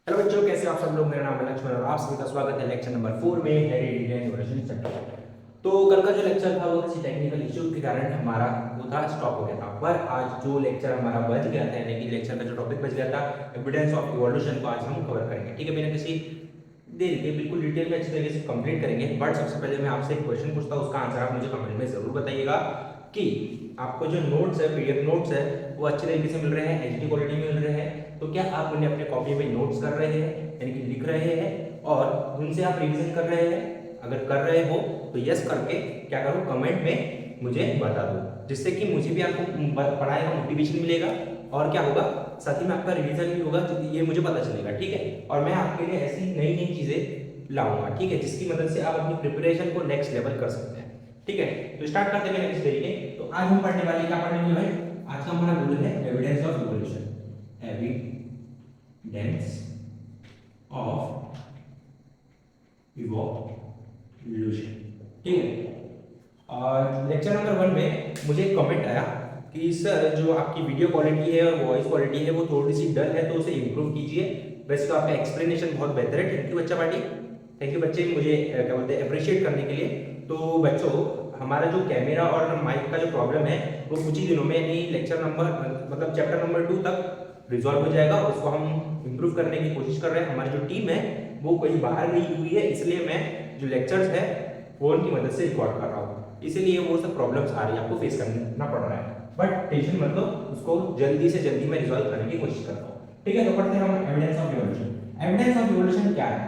Hello बच्चों, कैसे हो आप सब लोग। मेरा नाम है लक्ष्मण और आप सभी का स्वागत है लेक्चर नंबर 4 में हेरिडिटी एंड इवोल्यूशन चैप्टर। तो कल का जो लेक्चर था वो किसी टेक्निकल इश्यू के कारण हमारा वो था स्टॉप हो गया था, पर आज जो लेक्चर हमारा बच गया था, यानी कि लेक्चर का जो टॉपिक बच गया था एविडेंस ऑफ इवोल्यूशन को आज हम कवर करेंगे। ठीक है, बिना किसी देरी के बिल्कुल डिटेल में अच्छी तरीके से कंप्लीट करेंगे। बट सबसे पहले मैं आपसे एक क्वेश्चन पूछता हूँ, उसका आंसर आप मुझे कमेंट में जरूर बताइएगा कि आपको जो नोट्स है, पीडीएफ नोट्स है, वो अच्छे तरीके से मिल रहे हैं, एचडी क्वालिटी में मिल रहे हैं। तो क्या आप उन्हें अपने कॉपी में नोट्स कर रहे हैं, यानी कि लिख रहे हैं और उनसे आप रिवीजन कर रहे हैं? अगर कर रहे हो तो यस करके क्या करो, कमेंट में मुझे बता दो, जिससे कि मुझे भी आपको पढ़ाने का मोटिवेशन मिलेगा और क्या होगा, साथ ही में आपका रिवीजन भी होगा, तो ये मुझे पता चलेगा। ठीक है, और मैं आपके लिए ऐसी नई नई चीजें लाऊंगा, ठीक है, जिसकी मदद से आप अपनी प्रिपरेशन को नेक्स्ट लेवल कर सकते हैं। ठीक है, तो स्टार्ट करते हैं किस तरीके। तो आज हम पढ़ने वाले, क्या पढ़ने वाले भाई? आज का हमारा गोल है evidence of evolution. Evidence of evolution. ठीक है, और लेक्चर नंबर 1 में मुझे एक कमेंट आया कि सर, जो आपकी वीडियो क्वालिटी है और वॉइस क्वालिटी है वो थोड़ी सी डल है, तो उसे इम्प्रूव कीजिए। वैसे तो आपका एक्सप्लेनेशन बहुत बेहतर है। थैंक यू बच्चा पार्टी, थैंक यू बच्चे, मुझे क्या बोलते हैं, अप्रिशिएट करने के लिए। तो बच्चों, हमारा जो कैमरा और माइक का जो प्रॉब्लम है वो कुछ ही दिनों में, नहीं लेक्चर नंबर मतलब चैप्टर नंबर 2 तक रिजॉल्व हो जाएगा। उसको हम इम्प्रूव करने की कोशिश कर रहे हैं। हमारी जो टीम है वो कहीं बाहर गई हुई है, इसलिए मैं जो लेक्चर्स है फोन की मदद से रिकॉर्ड कर रहा हूँ, इसीलिए वो सब प्रॉब्लम्स आ रही है, आपको फेस करना पड़ रहा है। बट टेंशन मत लो, उसको जल्दी से जल्दी मैं रिजॉल्व करने की कोशिश करता हूँ। ठीक है, तो पढ़ते हैं हम evidence of evolution. Evidence of evolution क्या है?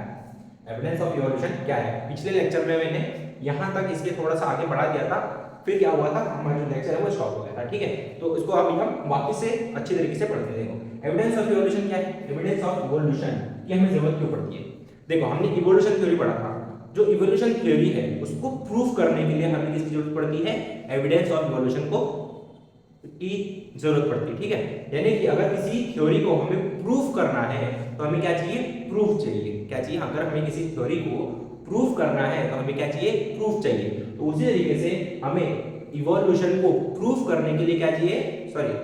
एविडेंस ऑफ इवोल्यूशन क्या है? पिछले लेक्चर में मैंने यहाँ तक इसके थोड़ा सा आगे बढ़ा दिया था, फिर क्या हुआ था, हमारा जो लेक्चर है वो स्टॉप हो गया था। ठीक है, तो इसको अभी हम वापस से अच्छी तरीके से पढ़ते हैं। एविडेंस ऑफ इवोल्यूशन क्या है? एविडेंस ऑफ इवोल्यूशन की हमें जरूरत क्यों पड़ती है? देखो, हमने इवोल्यूशन थ्योरी पढ़ा था। जो इवोल्यूशन थ्योरी है उसको प्रूफ करने के लिए हमें किसकी जरूरत पड़ती है? एविडेंस ऑफ इवोल्यूशन को की जरूरत पड़ती है। ठीक है, यानी कि अगर किसी थ्योरी को हमें प्रूफ करना है तो हमें क्या चाहिए? प्रूफ चाहिए। क्या चाहिए? अगर हमें किसी थ्योरी को प्रूफ करना है तो हमें क्या चाहिए? प्रूफ चाहिए। तो उसी तरीके से हमें इवोल्यूशन को प्रूफ करने के लिए क्या चाहिए?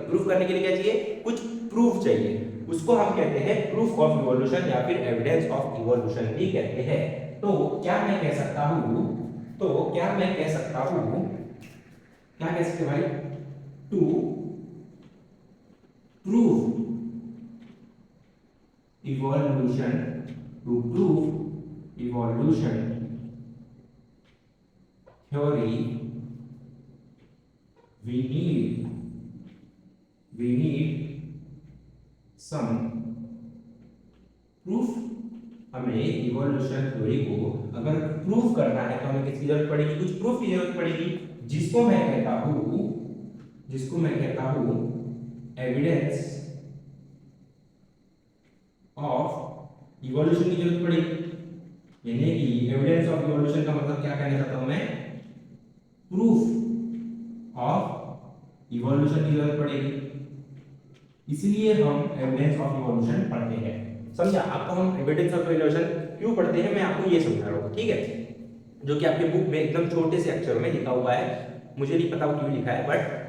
प्रूफ करने के लिए क्या चाहिए? कुछ प्रूफ चाहिए। उसको हम कहते हैं प्रूफ ऑफ इवोल्यूशन या फिर एविडेंस ऑफ इवोल्यूशन भी कहते हैं। तो क्या मैं कह सकता हूं, क्या कह सकते भाई? To prove evolution, to prove evolution theory, we need some proof। हमें इवोल्यूशन थ्योरी को अगर प्रूफ करना है तो हमें किसकी जरूरत पड़ेगी? कुछ प्रूफ की जरूरत पड़ेगी, जिसको मैं कहता हूं एविडेंस ऑफ इवोल्यूशन की जरूरत पड़ेगी। यानी कि एविडेंस ऑफ इवोल्यूशन का मतलब क्या कहना चाहता हूं मैं? प्रूफ ऑफ इवोल्यूशन की जरूरत पड़ेगी, इसलिए हम एविडेंस ऑफ इवोल्यूशन पढ़ते हैं। समझा? आपको हम एविडेंस ऑफ इवोल्यूशन क्यों पढ़ते हैं, मैं आपको ये समझा रहा हूं। ठीक है, जो कि आपके बुक में एकदम छोटे से अक्षरों में लिखा हुआ है। मुझे नहीं पता वो क्यों लिखा है, बट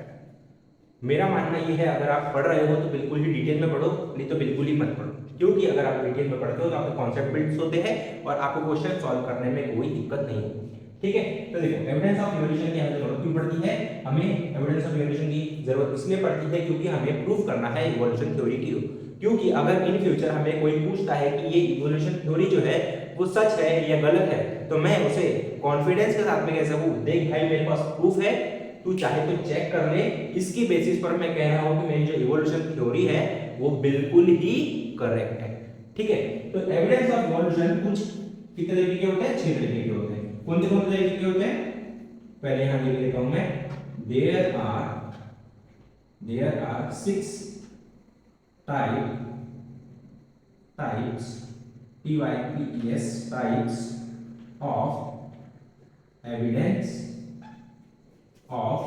मेरा मानना ये है, अगर आप पढ़ रहे हो तो बिल्कुल ही डिटेल में पढ़ो, नहीं तो बिल्कुल ही मत पढ़ो। क्योंकि अगर आप डिटेल में पढ़ते हो तो आपके कॉन्सेप्ट बिल्ड होते हैं और आपको क्वेश्चन सॉल्व करने में कोई दिक्कत नहीं होती। ठीक है, तो देखो, एविडेंस ऑफ इवोल्यूशन की हमें जरूरत क्यों पड़ती है? हमें एविडेंस ऑफ इवोल्यूशन की जरूरत इसलिए पड़ती है क्योंकि हमें प्रूफ करना है इवोल्यूशन थ्योरी की। क्योंकि अगर इन फ्यूचर हमें कोई पूछता है कि ये इवोल्यूशन थ्योरी जो है वो सच है या गलत है, तो मैं उसे कॉन्फिडेंस के साथ में कह सकूं, देख भाई मेरे पास प्रूफ है, तू चाहे तो चेक कर ले। इसकी बेसिस पर मैं कह रहा हूं कि मेरी जो इवोल्यूशन थ्योरी है वो बिल्कुल ही करेक्ट है। ठीक है, तो एविडेंस ऑफ इवोल्यूशन कुछ कितने तरीके के होते हैं? 6 तरीके के होते हैं। कौन से तरीके के होते हैं? पहले यहां लिख लेता हूं मैं, there are 6 types types types of evidence of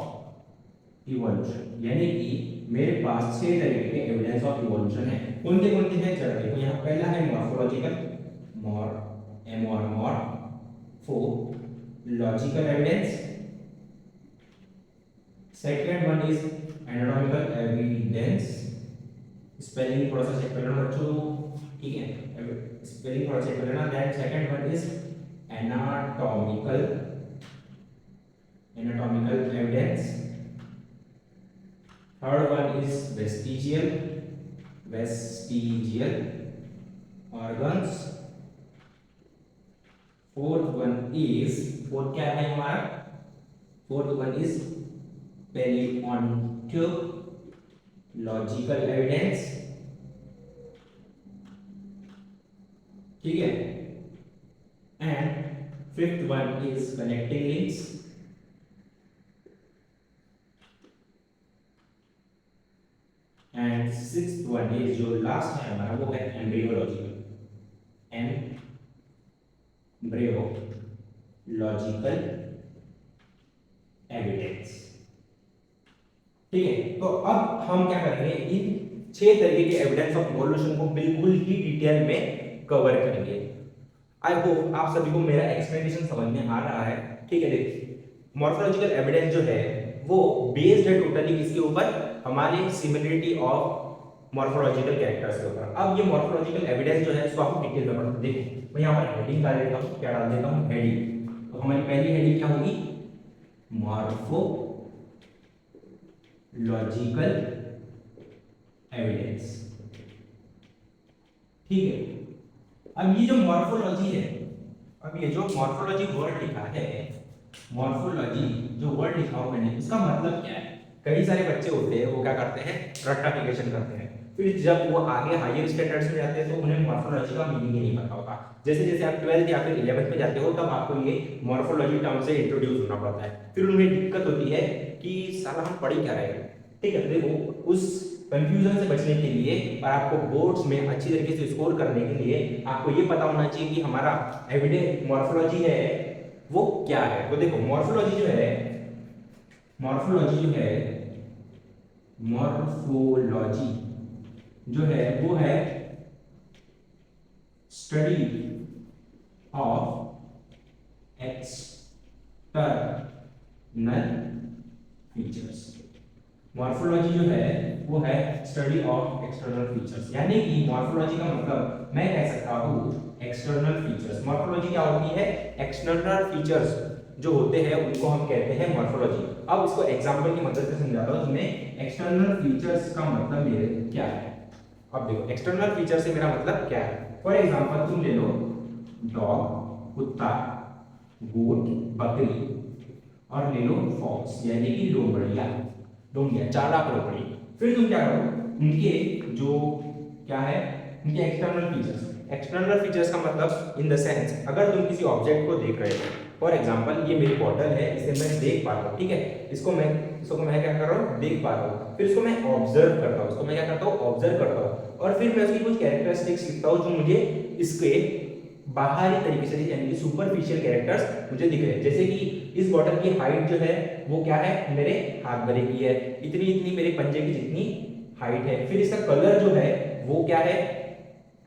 evolution. यानी कि मेरे पास 6 तरीके के एविडेंस ऑफ इवोल्यूशन है। कौन से हैं? चलो देखो, यहाँ पहला है morphological, morphological evidence. Second one is anatomical evidence. Spelling थोड़ा सा चेक कर लो बच्चों। ठीक है, स्पेलिंग थोड़ा चेक कर लेना। Then second one is anatomical evidence. Third one is vestigial organs. Fourth क्या है हमारा? Fourth one is palaeontological evidence, ठीक है। And fifth one is connecting links. And sixth one is जो लास्ट है हमारा वो है एम्ब्रियोलॉजिकल एविडेंस, ठीक है। तो अब हम क्या करेंगे, इन 6 तरीके के एविडेंस ऑफ इवोल्यूशन को बिल्कुल ही डिटेल में कवर करेंगे। आई होप आप सभी को मेरा एक्सप्लेनेशन समझ में आ रहा है, ठीक है। देखिए मॉर्फोलॉजिकल एविडेंस जो है वो बेस्ड है टोटली किसके ऊपर? हमारे सिमिलरिटी ऑफ मॉर्फोलॉजिकल कैरेक्टर्स के ऊपर। अब ये मॉर्फोलॉजिकल एविडेंस जो है इसको आप डिटेल में पढ़ते। देखो मैं यहाँ पर हेडिंग डाल देता हूँ, क्या डाल देता हूँ? हेडिंग। तो हमारी पहली हेडिंग क्या होगी? मॉर्फोलॉजिकल एविडेंस, ठीक है। अब ये जो मॉर्फोलॉजी है, अब ये जो मॉर्फोलॉजी वर्ड लिखा है, मॉर्फोलॉजी जो वर्ड लिखा हो मैंने, उसका मतलब क्या है? कई सारे बच्चे होते हैं वो क्या करते हैं, रट्टाफिकेशन करते हैं, फिर जब वो आगे हायर स्टैंडर्ड्स में जाते हैं तो उन्हें मॉर्फोलॉजी का मीनिंग ही नहीं पता होता। जैसे जैसे आप 12th या फिर 11th में जाते हो तब आपको ये मॉर्फोलॉजी टर्म से इंट्रोड्यूस होना पड़ता है, फिर उन्हें दिक्कत होती है कि साला हम पढ़ क्या रहे हैं, ठीक है। तो देखो उस कंफ्यूजन से बचने के लिए और आपको बोर्ड्स में अच्छी तरीके से स्कोर करने के लिए आपको ये पता होना चाहिए कि हमारा एविडेंस मॉर्फोलॉजी है वो क्या है। तो देखो मॉर्फोलॉजी जो है वो है study of external features. Morphology जो है वो है स्टडी ऑफ एक्सटर्नल फीचर्स, यानी कि मॉर्फोलॉजी का मतलब मैं कह सकता हूँ एक्सटर्नल फीचर्स। मॉर्फोलॉजी क्या होती है? एक्सटर्नल फीचर्स जो होते हैं उनको हम कहते हैं मॉर्फोलॉजी। अब इसको एग्जांपल की मदद से समझाता हूँ तुम्हें एक्सटर्नल फीचर्स का मतलब मेरे क्या है। अब देखो एक्सटर्नल फीचर से मेरा मतलब क्या है। फॉर एग्जांपल तुम ले लो डॉग, कुत्ता, गोट, बकरी और ले लो फॉक्स यानी कि लोमड़िया, चालाक लोमड़ी। फिर तुम क्या करो, उनके जो क्या है उनके एक्सटर्नल फीचर्स का मतलब इन द सेंस अगर तुम किसी ऑब्जेक्ट को देख रहे हो, फॉर एग्जांपल ये मेरी बॉटल है, इसे मैं देख पा रहा हूँ, ठीक है। इसको मैं क्या कर रहा हूँ? देख पा रहा हूँ। फिर इसको मैं ऑब्जर्व करता हूँ, ऑब्जर्व करता हूँ और फिर मैं उसकी कुछ कैरेक्टरिस्टिक्स लिखता हूँ जो मुझे इसके बाहरी तरीके से यानी कि सुपरफिशियल कैरेक्टर्स मुझे दिख रहे हैं। जैसे कि इस बॉटल की हाइट जो है वो क्या है, मेरे हाथ भरे की है, इतनी मेरे पंजे की जितनी हाइट है। फिर इसका कलर जो है वो क्या है,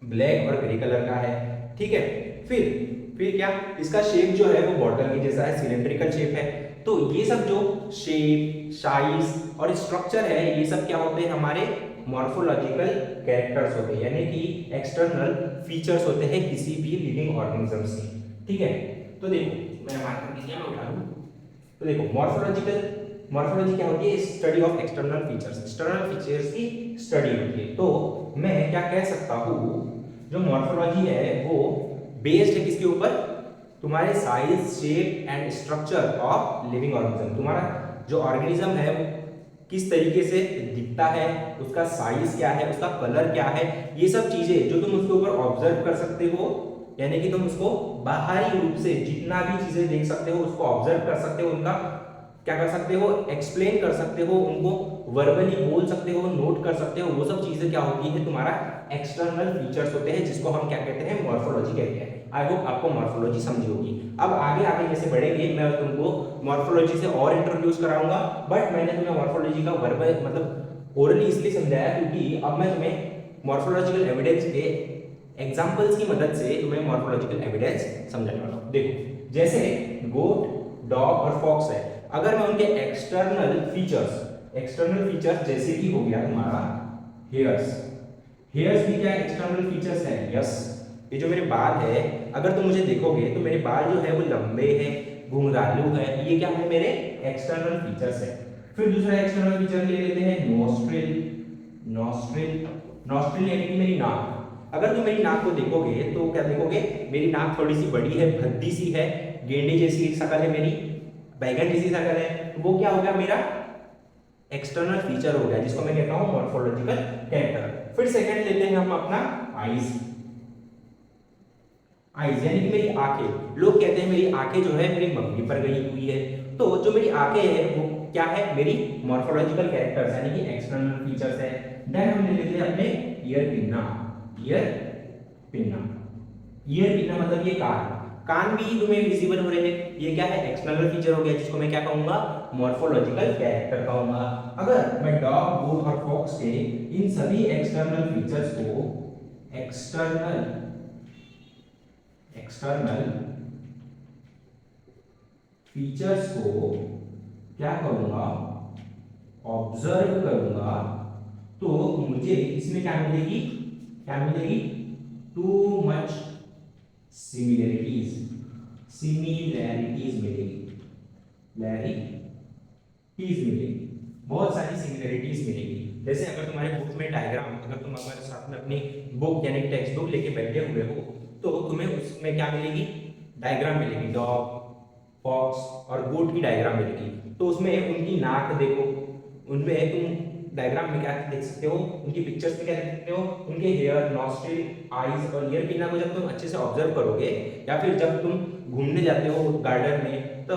ब्लैक और ग्रे कलर का है, ठीक है। फिर क्या, इसका शेप जो है वो बॉटल की जैसा है, सिलेंड्रिकल शेप है। तो ये सब जो शेप, साइज और स्ट्रक्चर है ये सब क्या होते हैं, हमारे मॉर्फोलॉजिकल कैरेक्टर्स होते हैं, यानी कि एक्सटर्नल फीचर्स होते हैं किसी भी लिविंग ऑर्गेनिज्म से, ठीक है। तो देखो मैं मार्कर किया मैं उठा लूं। तो देखो मॉर्फोलॉजी क्या होती है? स्टडी ऑफ एक्सटर्नल फीचर्स की स्टडी होती है। तो मैं क्या कह सकता हूँ, जो मॉर्फोलॉजी है वो बेस्ड है किसके ऊपर? तुम्हारे size, shape and structure of living organism. तुम्हारा जो ऑर्गेनिज्म है किस तरीके से दिखता है, उसका साइज क्या है, उसका कलर क्या है, ये सब चीजें जो तुम उसके ऊपर ऑब्जर्व कर सकते हो, यानी कि तुम उसको बाहरी रूप से जितना भी चीजें देख सकते हो उसको ऑब्जर्व कर सकते हो, उनका क्या कर सकते हो, एक्सप्लेन कर सकते हो, उनको वर्बली बोल सकते हो, नोट कर सकते हो, वो सब चीजें क्या होती है, तुम्हारा एक्सटर्नल फीचर्स होते हैं, जिसको हम क्या कहते हैं, मॉर्फोलॉजी कहते हैं। आई होप आपको मॉर्फोलॉजी समझ होगी। अब आगे जैसे बढ़ेंगे मैं तुमको मॉर्फोलॉजी से और इंट्रोड्यूस कराऊंगा, बट मैंने तुम्हें मॉर्फोलॉजी का वर्बल मतलब ओरली इसलिए समझाया क्योंकि अब मैं तुम्हें मॉर्फोलॉजिकल एविडेंस के एग्जांपल्स की मदद से तुम्हें मॉर्फोलॉजिकल एविडेंस समझाने वाला हूं। देखो जैसे गोट, डॉग और फॉक्स है, अगर मैं उनके एक्सटर्नल फीचर्स जैसे कि हो गया तुम्हारा हेयर्स भी क्या एक्सटर्नल फीचर्स है? यस। ये जो मेरे बाल है, अगर तुम मुझे देखोगे तो मेरे बाल जो है वो लंबे हैं, घुंघरालू है, ये क्या है मेरे एक्सटर्नल फीचर्स है। फिर दूसरा एक्सटर्नल फीचर ले लेते हैं नोस्ट्रिल। नोस्ट्रिल नोस्ट्रिल यानी कि मेरी नाक। अगर तुम मेरी नाक को देखोगे तो क्या देखोगे, मेरी नाक थोड़ी सी बड़ी है, भद्दी सी है, गेंडे जैसी शक्ल है मेरी, बैगन जैसी शक्ल है, तो वो क्या होगा मेरा एक्सटर्नल फीचर हो गया, जिसको मैं कहता हूं मॉर्फोलॉजिकल कैरेक्टर। फिर सेकंड लेते हैं हम अपना आईज। आईज यानी कि मेरी आंखें। लोग कहते हैं मेरी आंखें जो है मेरी मम्मी पर गई हुई है, तो जो मेरी आंखें है वो क्या है, मेरी मॉर्फोलॉजिकल कैरेक्टर्स यानी कि एक्सटर्नल फीचर्स है। देन हम ले लेते हैं अपने ear pinna. Ear pinna, ear pinna मतलब ये कान। कान भी तुम्हें विजिबल हो रहे हैं, ये क्या है एक्सटर्नल फीचर हो गया, जिसको मैं क्या कहूंगा मॉर्फोलॉजिकल कैरेक्टर कहूंगा। अगर मैं डॉग, वुल और फॉक्स के इन सभी एक्सटर्नल फीचर्स को एक्सटर्नल फीचर्स को क्या करूंगा, ऑब्जर्व करूंगा, तो मुझे इसमें क्या मिलेगी, टू मच सिमिलरिटीज मिलेगी, बहुत सारी सिमिलरिटीज मिलेगी। जैसे अगर तुम्हारे बुक में डायग्राम, अगर तुम हमारे साथ में अपनी बुक यानी टेक्स्ट बुक लेके बैठे हुए हो, तो तुम्हें उसमें क्या मिलेगी, डायग्राम मिलेगी, डॉग, फॉक्स और गोट की डायग्राम मिलेगी। तो उसमें उनकी नाक देखो, उनमें तुम डायग्राम में क्या देख सकते हो, उनकी पिक्चर्स में क्या देख सकते हो, उनके हेयर, नॉस्ट्रिल, आईज और ईयर पिन्ना को जब तुम अच्छे से ऑब्जर्व करोगे, या फिर जब तुम घूमने जाते हो गार्डन में, तो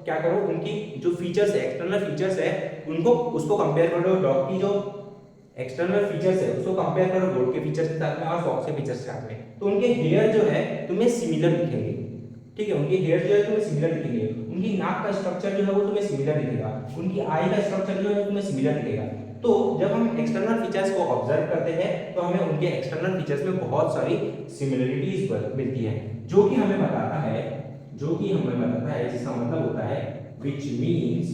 क्या करो, उनकी जो फीचर्स है, एक्सटर्नल फीचर्स है, उनको उसको कंपेयर करो, डॉग की जो एक्सटर्नल फीचर्स है उसको कंपेयर करो गोट के फीचर्स के साथ में और फॉक्स के फीचर्स के साथ में, तो उनके हेयर जो है तुम्हें सिमिलर दिखेंगे। ठीक है, उनके हेयर जो है तुम्हें सिमिलर दिखेंगे, उनकी नाक का स्ट्रक्चर जो है वो तुम्हें सिमिलर दिखेगा, उनकी आई का स्ट्रक्चर जो है तुम्हें सिमिलर दिखेगा। तो जब हम एक्सटर्नल फीचर्स को ऑब्जर्व करते हैं तो हमें उनके एक्सटर्नल फीचर्स में बहुत सारी सिमिलरिटीज मिलती है, जो कि हमें बताता है, जिसका मतलब होता है which means,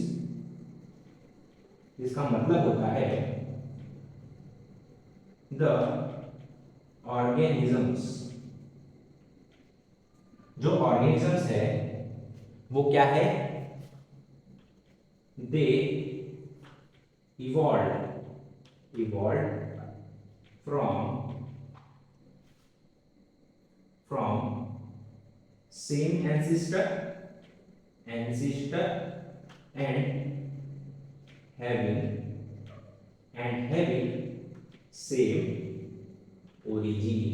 जिसका मतलब होता है the organisms, जो ऑर्गेनिजम्स है वो क्या है, दे evolved from same ancestor and having same origin।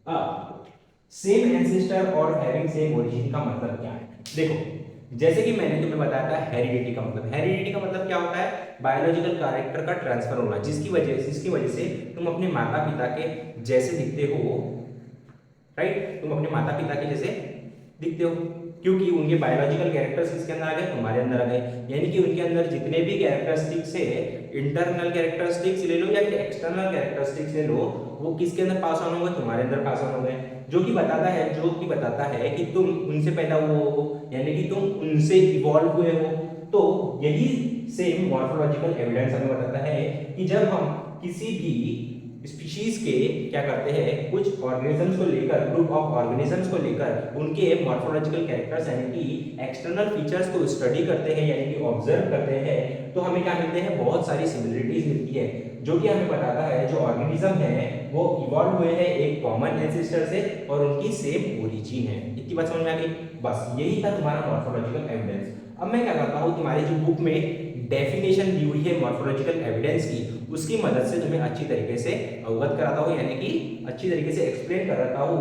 अब सेम एंसेस्टर और हैविंग सेम ओरिजिन का मतलब क्या है, देखो जैसे कि मैंने तुम्हें बताया था हेरिडिटी का मतलब क्या होता है, बायोलॉजिकल कैरेक्टर का ट्रांसफर होना, जिसकी वजह से तुम अपने माता पिता के जैसे दिखते हो, राइट, तुम अपने माता पिता के जैसे दिखते हो, क्योंकि उनके बायोलॉजिकल कैरेक्टर्स किसके अंदर आ गए, तुम्हारे अंदर आ गए। यानी कि उनके अंदर जितने भी कैरेक्टरिस्टिक्स है, इंटरनल कैरेक्टरिस्टिक्स ले लो या फिर एक्सटर्नल कैरेक्टरिस्टिक्स ले लो, वो किसके अंदर पास ऑन हो गए, तुम्हारे अंदर पास ऑन हो गए, जो कि बताता है कि तुम उनसे पैदा हुए हो, यानी कि तुम उनसे इवॉल्व हुए हो। तो यही सेम मॉर्फोलॉजिकल एविडेंस हमें बताता है कि जब हम किसी भी स्पीशीज के क्या करते हैं, कुछ ऑर्गेनिजम्स को लेकर, ग्रुप ऑफ ऑर्गेनिजम्स को लेकर उनके मॉर्फोलॉजिकल कैरेक्टर्स यानी कि एक्सटर्नल फीचर्स को स्टडी करते हैं, यानी कि ऑब्जर्व करते हैं, तो हमें क्या मिलते हैं, बहुत सारी सिमिलरिटीज मिलती है, जो कि हमें बताता है जो ऑर्गेनिज्म है वो इवॉल्व हुए हैं एक कॉमन एंसेस्टर से और उनकी सेम ओरिजिन है। इतनी बात समझ में आ गई, बस यही था तुम्हारा मॉर्फोलॉजिकल एविडेंस। अब मैं क्या करता हूँ, तुम्हारी जो बुक में डेफिनेशन दी हुई है मॉर्फोलॉजिकल एविडेंस की, उसकी मदद से तुम्हें अच्छी तरीके से अवगत कराता हूँ, यानी कि अच्छी तरीके से एक्सप्लेन कराता हूँ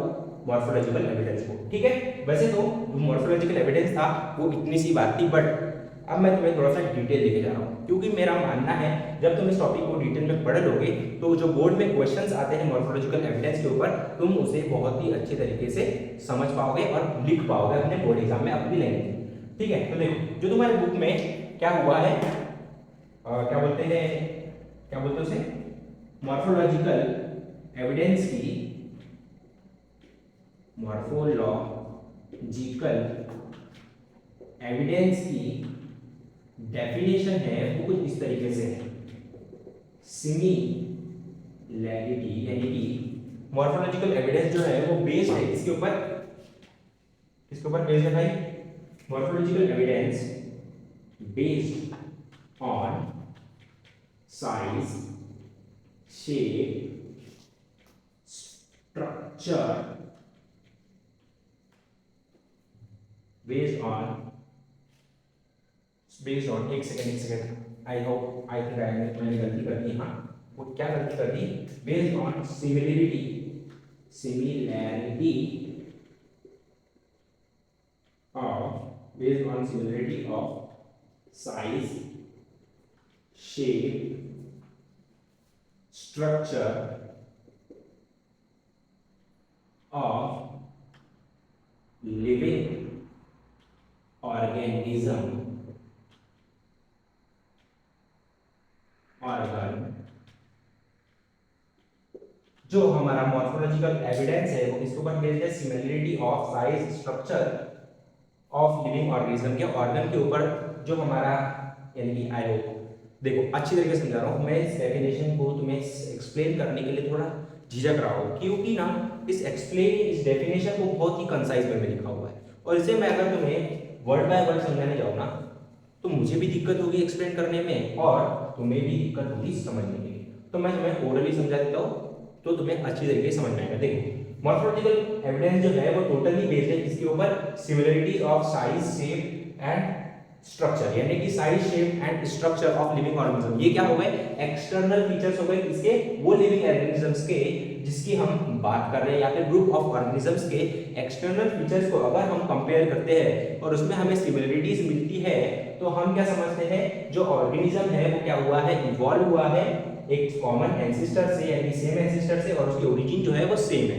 मॉर्फोलॉजिकल एविडेंस को। ठीक है, वैसे तो जो मॉर्फोलॉजिकल एविडेंस था वो इतनी सी बात थी, बट अब मैं तुम्हें थोड़ा सा डिटेल लेके जा रहा हूँ, क्योंकि मेरा मानना है जब तुम इस टॉपिक को डिटेल में पढ़ लोगे तो जो बोर्ड में क्वेश्चंस आते हैं मॉर्फोलॉजिकल एविडेंस के ऊपर, तुम उसे बहुत ही अच्छे तरीके से समझ पाओगे और लिख पाओगे अपने बोर्ड एग्जाम में अपनी लैंग्वेज। ठीक है, तो देखो जो तुम्हारे बुक में क्या हुआ है, क्या बोलते हैं उसे, मॉर्फोलॉजिकल एविडेंस की, डेफिनेशन है वो कुछ इस तरीके से है, सिमिलैरिटी यानी कि मॉर्फोलॉजिकल एविडेंस जो है वो बेस्ड है इसके ऊपर, इसके ऊपर बेस्ड है भाई। Morphological evidence based on size, shape, structure, based on एक second, I hope I think मैंने गलती कर दी, हाँ वो क्या गलती कर दी, based on similarity of size, shape, structure of living organism जो हमारा मॉर्फोलॉजिकल एविडेंस है वो किसके ऊपर बेस्ड है, similarity of size, structure of living organism के ऑर्गन के ऊपर, जो हमारा यानी कि आई होप देखो अच्छी तरीके से समझा रहा हूँ मैं इस डेफिनेशन को तुम्हें एक्सप्लेन करने के लिए थोड़ा झिझक रहा हूँ, क्योंकि ना इस डेफिनेशन को बहुत ही कंसाइज वे में लिखा हुआ है, और इसे मैं अगर तुम्हें वर्ड बाय वर्ड समझाने जाऊँ ना तो मुझे भी दिक्कत होगी एक्सप्लेन करने में और तुम्हें भी दिक्कत होगी समझने में। तो मैं तुम्हें ओरली समझा देता हूँ तो तुम्हें अच्छी तरीके से समझ में आएगा। देखो मॉर्फोलॉजिकल एविडेंस जो है वो टोटली बेस्ड है इसके ऊपर similarities of size, shape and structure, यानी कि size, shape and structure of living organism. ये क्या हो गए, एक्सटर्नल फीचर्स हो गए इसके, वो लिविंग ऑर्गेनिजम्स के जिसकी हम बात कर रहे हैं, या फिर ग्रुप ऑफ ऑर्गेनिजम्स के एक्सटर्नल फीचर्स को अगर हम कंपेयर करते हैं और उसमें हमें सिमिलरिटीज मिलती है तो हम क्या समझते हैं, जो ऑर्गेनिज्म है वो क्या हुआ है, इवॉल्व हुआ है एक कॉमन एंसेस्टर से, यानी सेम एंसेस्टर से, और उसकी ओरिजिन जो है वो सेम है।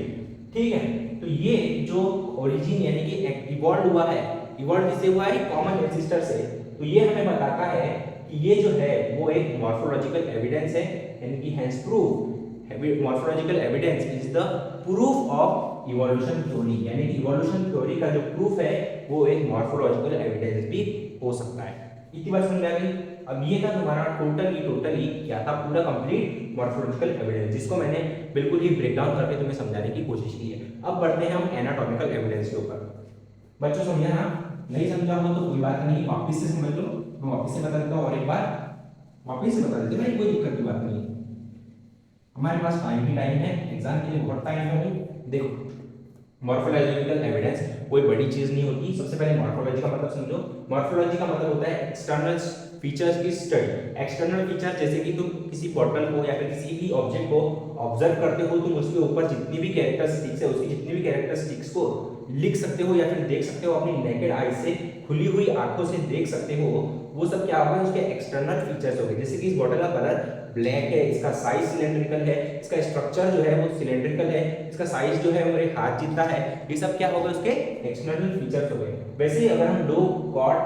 ठीक है, तो ये जो ओरिजिन यानी कि इवॉल्व हुआ है, इवॉल्व किससे हुआ है, कॉमन एंसेस्टर से, तो ये हमें बताता है कि ये जो है वो एक मॉर्फोलॉजिकल एविडेंस है, यानी कि hence proof morphological evidence is the proof of evolution theory, यानी कि इवोल्यूशन थ्योरी का जो प्रूफ है वो एक मॉर्फोलॉजिकल एविडेंस भी हो सकता है। इतनी बात समझ आ गई। अब ये था तुम्हारा टोटली क्या था, पूरा कंप्लीट मॉर्फोलॉजिकल एविडेंस, जिसको मैंने बिल्कुल ही ब्रेक डाउन करके तुम्हें समझाने की कोशिश की है। अब बढ़ते हैं हम एनाटॉमिकल एविडेंस के ऊपर। बच्चों समझा ना, नहीं समझा हो तो कोई बात नहीं, वापस से समझ लो, मैं वापस से बता देता हूँ और एक बार वापस से बता देते भाई, कोई दिक्कत की बात नहीं है, हमारे पास टाइम ही टाइम है, एग्जाम के लिए बहुत टाइम है भाई। देखो मॉर्फोलॉजिकल एविडेंस कोई बड़ी चीज नहीं होती। सबसे पहले मॉर्फोलॉजी का मतलब समझो। मॉर्फोलॉजी का मतलब होता है एक्सटर्नल फीचर्स की स्टडी। एक्सटर्नल फीचर जैसे कि तुम किसी बॉटल को या फिर किसी भी ऑब्जेक्ट को ऑब्जर्व करते हो, तुम उसके ऊपर जितनी भी कैरेक्टरिस्टिक्स है उसकी जितनी भी कैरेक्टरिस्टिक्स को लिख सकते हो या फिर देख सकते हो, अपनी नेकेड आई से, खुली हुई आंखों से देख सकते हो, वो सब क्या होगा, उसके एक्सटर्नल फीचर्स हो गए। जैसे कि इस बॉटल का कलर ब्लैक है, इसका साइज सिलेंड्रिकल है, इसका स्ट्रक्चर जो है वो सिलेंड्रिकल है, इसका साइज जो है मेरे हाथ जितना है, ये सब क्या होगा, उसके एक्सटर्नल फीचर्स हो गए। वैसे ही अगर हम डॉग, गॉड,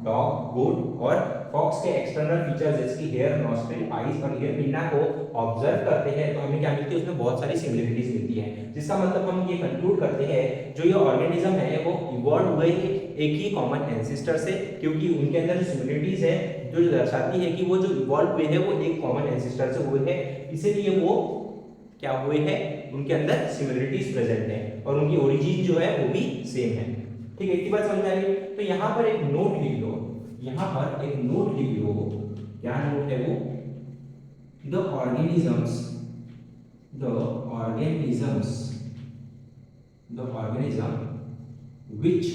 डॉग, गोट और फॉक्स के एक्सटर्नल फीचर्स जैसे कि हेयर, नॉस्ट्रिल, आईज और ईयर पिंडा को ऑब्जर्व करते हैं तो हमें क्या मिलती है, उसमें बहुत सारी सिमिलरिटीज मिलती है, जिसका मतलब हम ये कंक्लूड करते हैं जो ये ऑर्गेनिज्म है वो इवॉल्व हुए एक ही कॉमन एंसेस्टर से, क्योंकि उनके अंदर जो सिमिलरिटीज है जो दर्शाती है कि वो जो इवॉल्व हुए हैं वो एक कॉमन एंसेस्टर से हुए हैं, इसीलिए वो क्या हुए हैं, उनके अंदर सिमिलरिटीज प्रेजेंट है और उनकी ओरिजिन जो है वो भी सेम है। ठीक है, इतनी बात समझ आ गई। तो यहाँ पर एक नोट लिख लो, यहाँ पर एक नोट लिख लो, क्या नोट है वो, the organisms which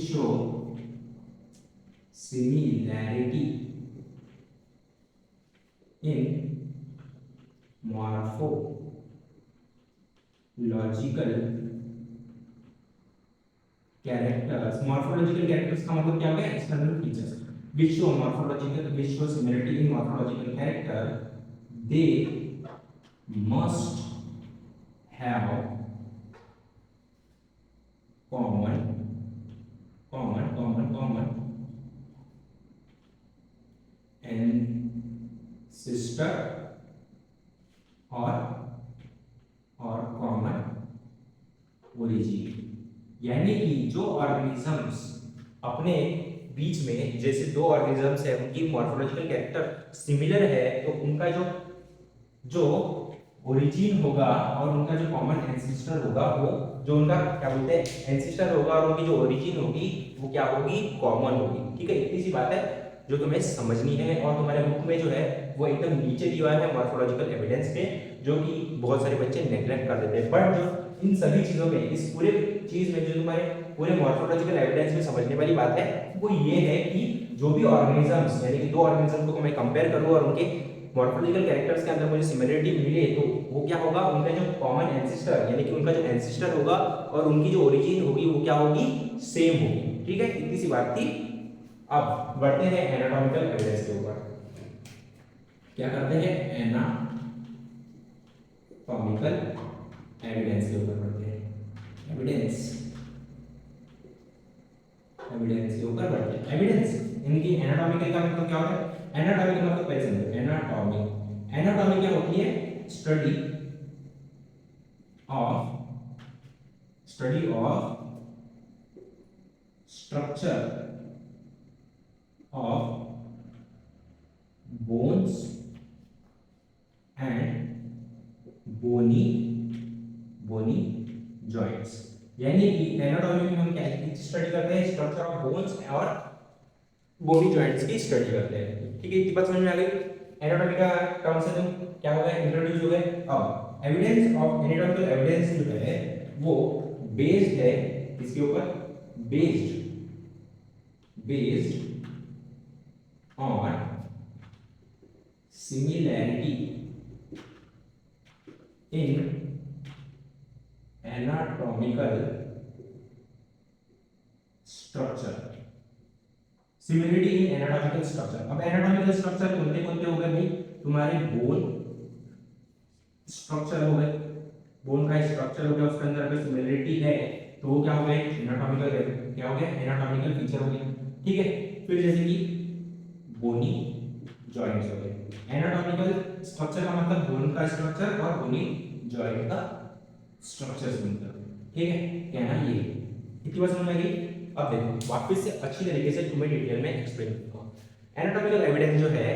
show similarity in morphological characters। morphological characters का मतलब क्या होगा, external features which show similarity in morphological character, they must have common ancestor और कॉमन ओरिजिन। यानी कि जो ऑर्गेनिजम्स अपने बीच में, जैसे दो ऑर्गेनिजम्स है उनकी मॉर्फोलॉजिकल कैरेक्टर सिमिलर है, तो उनका जो जो ओरिजिन होगा और उनका जो कॉमन एंसेस्टर होगा, वो जो उनका क्या बोलते हैं एंसेस्टर होगा और उनकी जो ओरिजिन होगी वो क्या होगी, कॉमन होगी। ठीक है, इतनी सी बात है जो तुम्हें समझनी है। और तुम्हारे बुक में जो है वो एकदम नीचे दिया है मॉर्फोलॉजिकल एविडेंस पे, जो कि बहुत सारे बच्चे नेग्लेक्ट कर देते हैं। बट जो इन सभी चीजों में, इस पूरे चीज में जो तुम्हारे पूरे मॉर्फोलॉजिकल एविडेंस में समझने वाली बात है वो ये है कि जो भी ऑर्गेनिजम्स, यानी कि दो ऑर्गेनिज्म को मैं कंपेयर करूँ और उनके मॉर्फोलॉजिकल कैरेक्टर्स के अंदर मुझे सिमिलरिटी मिले, तो वो क्या होगा, उनका जो कॉमन एंसेस्टर यानी कि उनका जो एंसेस्टर होगा और उनकी जो ओरिजिन होगी वो क्या होगी, सेम होगी। ठीक है, इतनी सी बात थी। अब बढ़ते हैं एनाटॉमिकल एविडेंस के ऊपर। क्या करते हैं, एनाटॉमिकल एविडेंस के ऊपर बढ़ते हैं। एविडेंस एविडेंस के ऊपर बढ़ते हैं। एविडेंस इनकी एनाटॉमिकल का मतलब क्या होता है, एनाटॉमिकल मतलब पहले समझो। एनाटॉमी क्या होती है, study of structure of bones and bony joints. यानी कि एनाटॉमी में हम क्या स्टडी करते हैं, स्ट्रक्चर ऑफ बोन्स और बोनी जॉइंट्स की स्टडी करते हैं। ठीक है, इतनी बात समझ में आ गई। एनाटॉमी का टर्म से तुम क्या हो गया, इंट्रोड्यूस हो गए। अब एविडेंस ऑफ एनाटॉमिकल एविडेंस जो है वो बेस्ड है इसके ऊपर, based on similarity in anatomical structure. Similarity in anatomical structure. अब एनाटॉमिकल स्ट्रक्चर कौन कौन हो गए भाई, तुम्हारे बोन स्ट्रक्चर हो गए, बोन का स्ट्रक्चर हो गया, उसके अंदर अगर सिमिलरिटी है तो वो क्या हो गए, एनाटॉमिकल, क्या हो गया, एनाटॉमिकल फीचर हो गया। ठीक है, फिर जैसे कि बोनी जॉइंट्स हो गए। एनाटॉमिकल स्ट्रक्चर का मतलब बोन का स्ट्रक्चर और बोनी जॉइंट का स्ट्रक्चर से मतलब। ठीक है, कहना ये इतनी बात समझ में आ गई। अब देखो वापस से अच्छी तरीके से तुम्हें डिटेल में एक्सप्लेन करूंगा। एनाटॉमिकल एविडेंस जो है,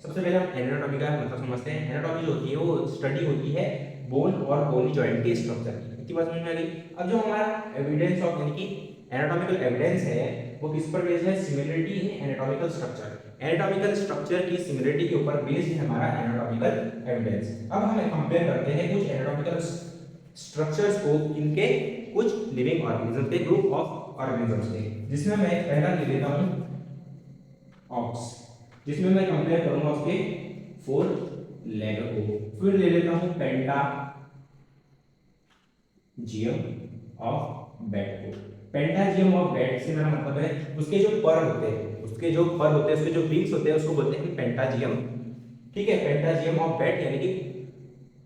सबसे पहले हम एनाटॉमी का मतलब समझते हैं। एनाटॉमी जो होती है वो स्टडी होती है बोन और बोनी जॉइंट के स्ट्रक्चर की। इतनी बात समझ में आ गई। अब जो हमारा एविडेंस ऑफ यानी कि एनाटॉमिकल एविडेंस है वो किस पर बेस्ड है, सिमिलरिटी इन एनाटॉमिकल स्ट्रक्चर। एनाटॉमिकल स्ट्रक्चर की सिमिलरिटी के ऊपर बेस्ड है हमारा एनाटॉमिकल एविडेंस। अब हम कंपेयर करते हैं कुछ एनाटॉमिकल स्ट्रक्चर्स को इनके कुछ लिविंग ऑर्गेनिज्म के, ग्रुप ऑफ ऑर्गेनिजम्स के, जिसमें मैं पहला ले लेता हूं ऑक्स, जिसमें मैं कंपेयर करूंगा उसके फोर लेग को। फिर ले लेता हूं पेंटा जियम ऑफ बैट को। पेंटाजियम ऑफ बैट से मेरा मतलब है उसके जो पर होते हैं, उसके जो पर होते हैं, उसके जो विंग्स होते हैं उसको बोलते हैं पेंटाजियम। ठीक है, पेंटाजियम ऑफ बैट यानी कि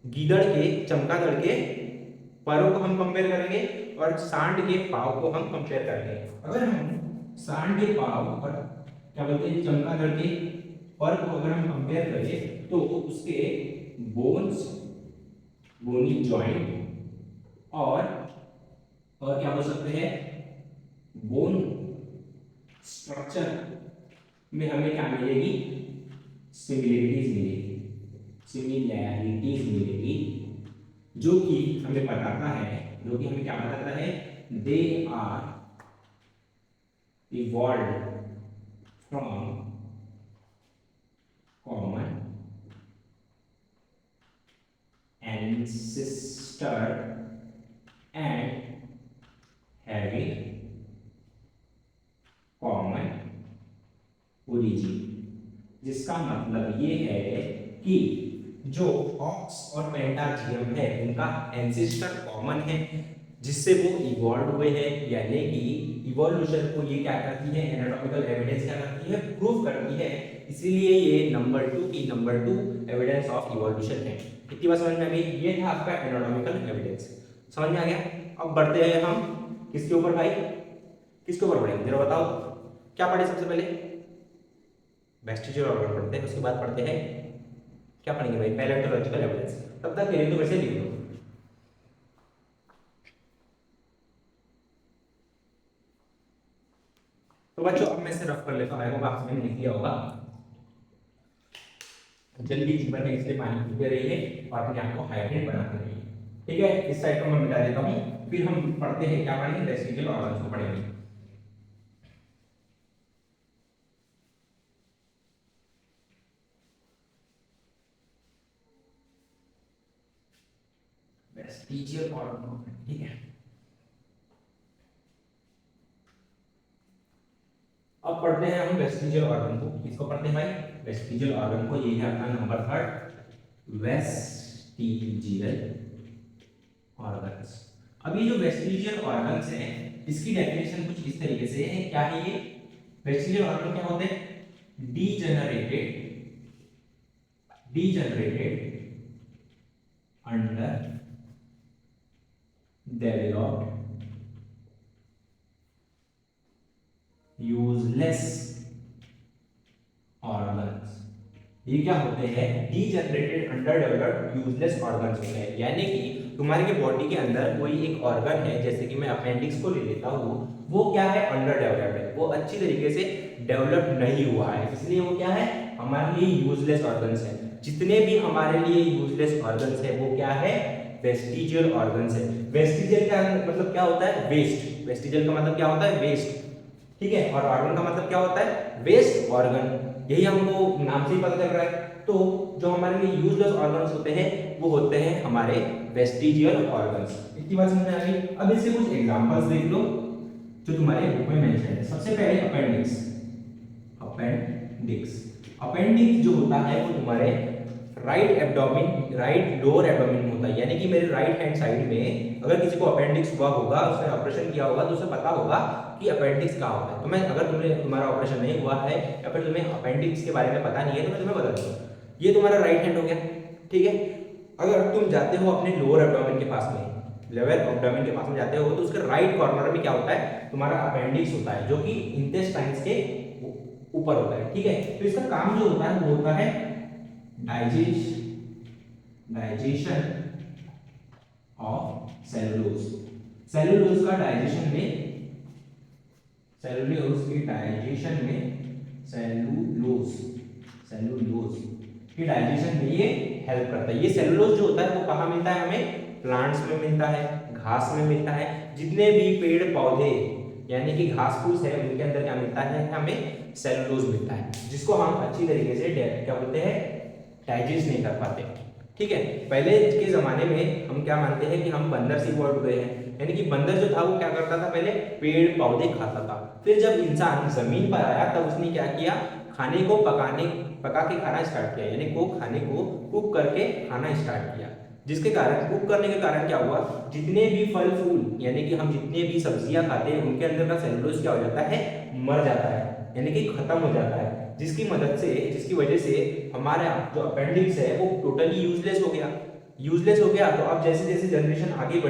गीदड़ के, चमगादड़ के परों को हम कंपेयर करेंगे और सांड के पाव को हम कंपेयर करेंगे। अगर हम सांड के पाव और क्या बोलते हैं चमगादड़ के पर को अगर हम कंपेयर करें तो उसके बोन्स, बोनी जॉइंट और क्या बोल सकते हैं बोन स्ट्रक्चर में हमें क्या मिलेगी, सिमिलैरिटीज मिलेगी, जो कि हमें बताता है, क्या बताता है, they are evolve from common ancestor and having common origin. जिसका मतलब ये है कि जो ऑक्स और पेंटाजियम है उनका एंसेस्टर कॉमन है, जिससे वो इवॉल्व हुए हैं। यानी कि इवोल्यूशन को ये क्या करती है, एनाटॉमिकल एविडेंस क्या करती है, प्रूव करती है। इसीलिए ये नंबर 2 एविडेंस ऑफ इवोल्यूशन है। इतनी बात समझ में आ गई। ये था आपका एनाटॉमिकल एविडेंस, समझ में आ गया। अब बढ़ते हैं हम किसके ऊपर भाई, किसके ऊपर पढ़ेंगे जरा बताओ, क्या पढ़े सबसे पहले, वेस्टिजियल ऑर्गन पढ़ते हैं, उसके बाद पढ़ते हैं क्या पढ़ेंगे भाई, पैलेंटोलॉजिकल एविडेंस। तब तक मेरे तो वैसे लिख दो। तो बच्चों अब मैं इसे रफ कर लेता हूं, आपको आपसे मैंने लिख दिया होगा। जल भी जीवन है, इसलिए पानी पीते रहिए और अपने आप को हाइड्रेट बनाते रहिए। ठीक है, इस साइड को मैं मिटा देता हूँ, फिर हम पढ़ते हैं क्या पढ़ेंगे, वेस्टिजियल ऑर्गन्स को पढ़ेंगे। वेस्टिजियल ऑर्गन, ठीक है। अब पढ़ते हैं हम वेस्टिजियल ऑर्गन को, किसको पढ़ते हैं भाई, वेस्टिजियल ऑर्गन को। ये है अपना नंबर 3, वेस्टिजियल ऑर्गन्स। अब ये जो वेस्टिजियल ऑर्गन्स है, इसकी डेफिनेशन कुछ इस तरीके से है। क्या है ये वेस्टिजियल ऑर्गन, क्या होते हैं, degenerated under developed useless organs. ये क्या होते हैं, degenerated under developed useless organs होते हैं। यानी कि तुम्हारे के बॉडी के अंदर कोई एक ऑर्गन है, जैसे कि मैं अपेंडिक्स को ले लेता हूँ, वो क्या है, अंडर डेवलप्ड है, वो अच्छी तरीके से डेवलप नहीं हुआ है, इसलिए वो क्या है, हमारे लिए यूजलेस ऑर्गन्स है। जितने भी हमारे लिए यूजलेस ऑर्गन्स है वो क्या है, वेस्टिजियल ऑर्गन्स है। वेस्टिजियल का मतलब क्या होता है, वेस्ट। वेस्टिजियल का मतलब क्या होता है, वेस्ट, ठीक है। और ऑर्गन का मतलब क्या होता है, वेस्ट ऑर्गन। यही हमको नाम से ही पता चल रहा है। तो जो हमारे लिए यूजलेस ऑर्गन्स होते हैं वो होते हैं हमारे वेस्टिजियल ऑर्गन्स। इतनी बात समझ में आ गई। अब इससे कुछ एग्जांपल्स देख लो जो तुम्हारे बुक में मेंशन है। सबसे पहले अपेंडिक्स। अपेंडिक्स जो होता है वो तुम्हारे right abdomen, right lower abdomen में होता है। यानी कि मेरे राइट हैंड साइड में अगर किसी को अपेंडिक्स हुआ होगा, उसने ऑपरेशन किया होगा, तो उसे पता होगा कि अपेंडिक्स कहाँ होता है। तो मैं, अगर तुम्हारा ऑपरेशन नहीं हुआ है या फिर तुम्हें अपेंडिक्स के बारे में पता नहीं है, तो मैं तुम्हें बता दूंगा। ये तुम्हारा राइट हैंड हो गया, ठीक है। अगर तुम जाते हो अपने लोअर एब्डोमेन के पास में, लोअर एब्डोमेन के पास में जाते हो, तो उसके राइट कॉर्नर में क्या होता है, तुम्हारा अपेंडिक्स होता है, जो कि इंटेस्टाइन्स के ऊपर होता है, ठीक है। तो इसका काम जो होता है वो होता है डाइजेशन ऑफ सेलुलोज। सेलुलोज का डाइजेशन में, सेलुलोज की डाइजेशन में, सेलुलोज की डाइजेशन में ये हेल्प करता है। ये सेलुलोज जो होता है वो कहाँ मिलता है हमें, प्लांट्स में मिलता है, घास में मिलता है। जितने भी पेड़ पौधे यानी कि घास फूस है, उनके अंदर क्या मिलता है, हमें सेलुलोज मिलता है, जिसको हम अच्छी तरीके से क्या बोलते हैं, डाइजेस्ट नहीं कर पाते, ठीक है। पहले के जमाने में हम क्या मानते हैं कि हम बंदर से इवॉल्व हुए हैं। यानी कि बंदर जो था वो क्या करता था, पहले पेड़ पौधे खाता था। फिर जब इंसान जमीन पर आया तब उसने क्या किया, खाने को पका के खाना स्टार्ट किया, यानी को खाने को कुक करके खाना स्टार्ट किया। जिसके कारण, कुक करने के कारण क्या हुआ, जितने भी फल फूल यानी कि हम जितने भी सब्जियां खाते हैं उनके अंदर का सेलुलोज क्या हो जाता है, मर जाता है, यानी कि खत्म हो जाता है। जिसकी मदद से, जिसकी वजह से हमारा जो अपेंडिक्स है वो टोटली यूजलेस हो गया। तो अब जैसे जैसे जनरेशन आगे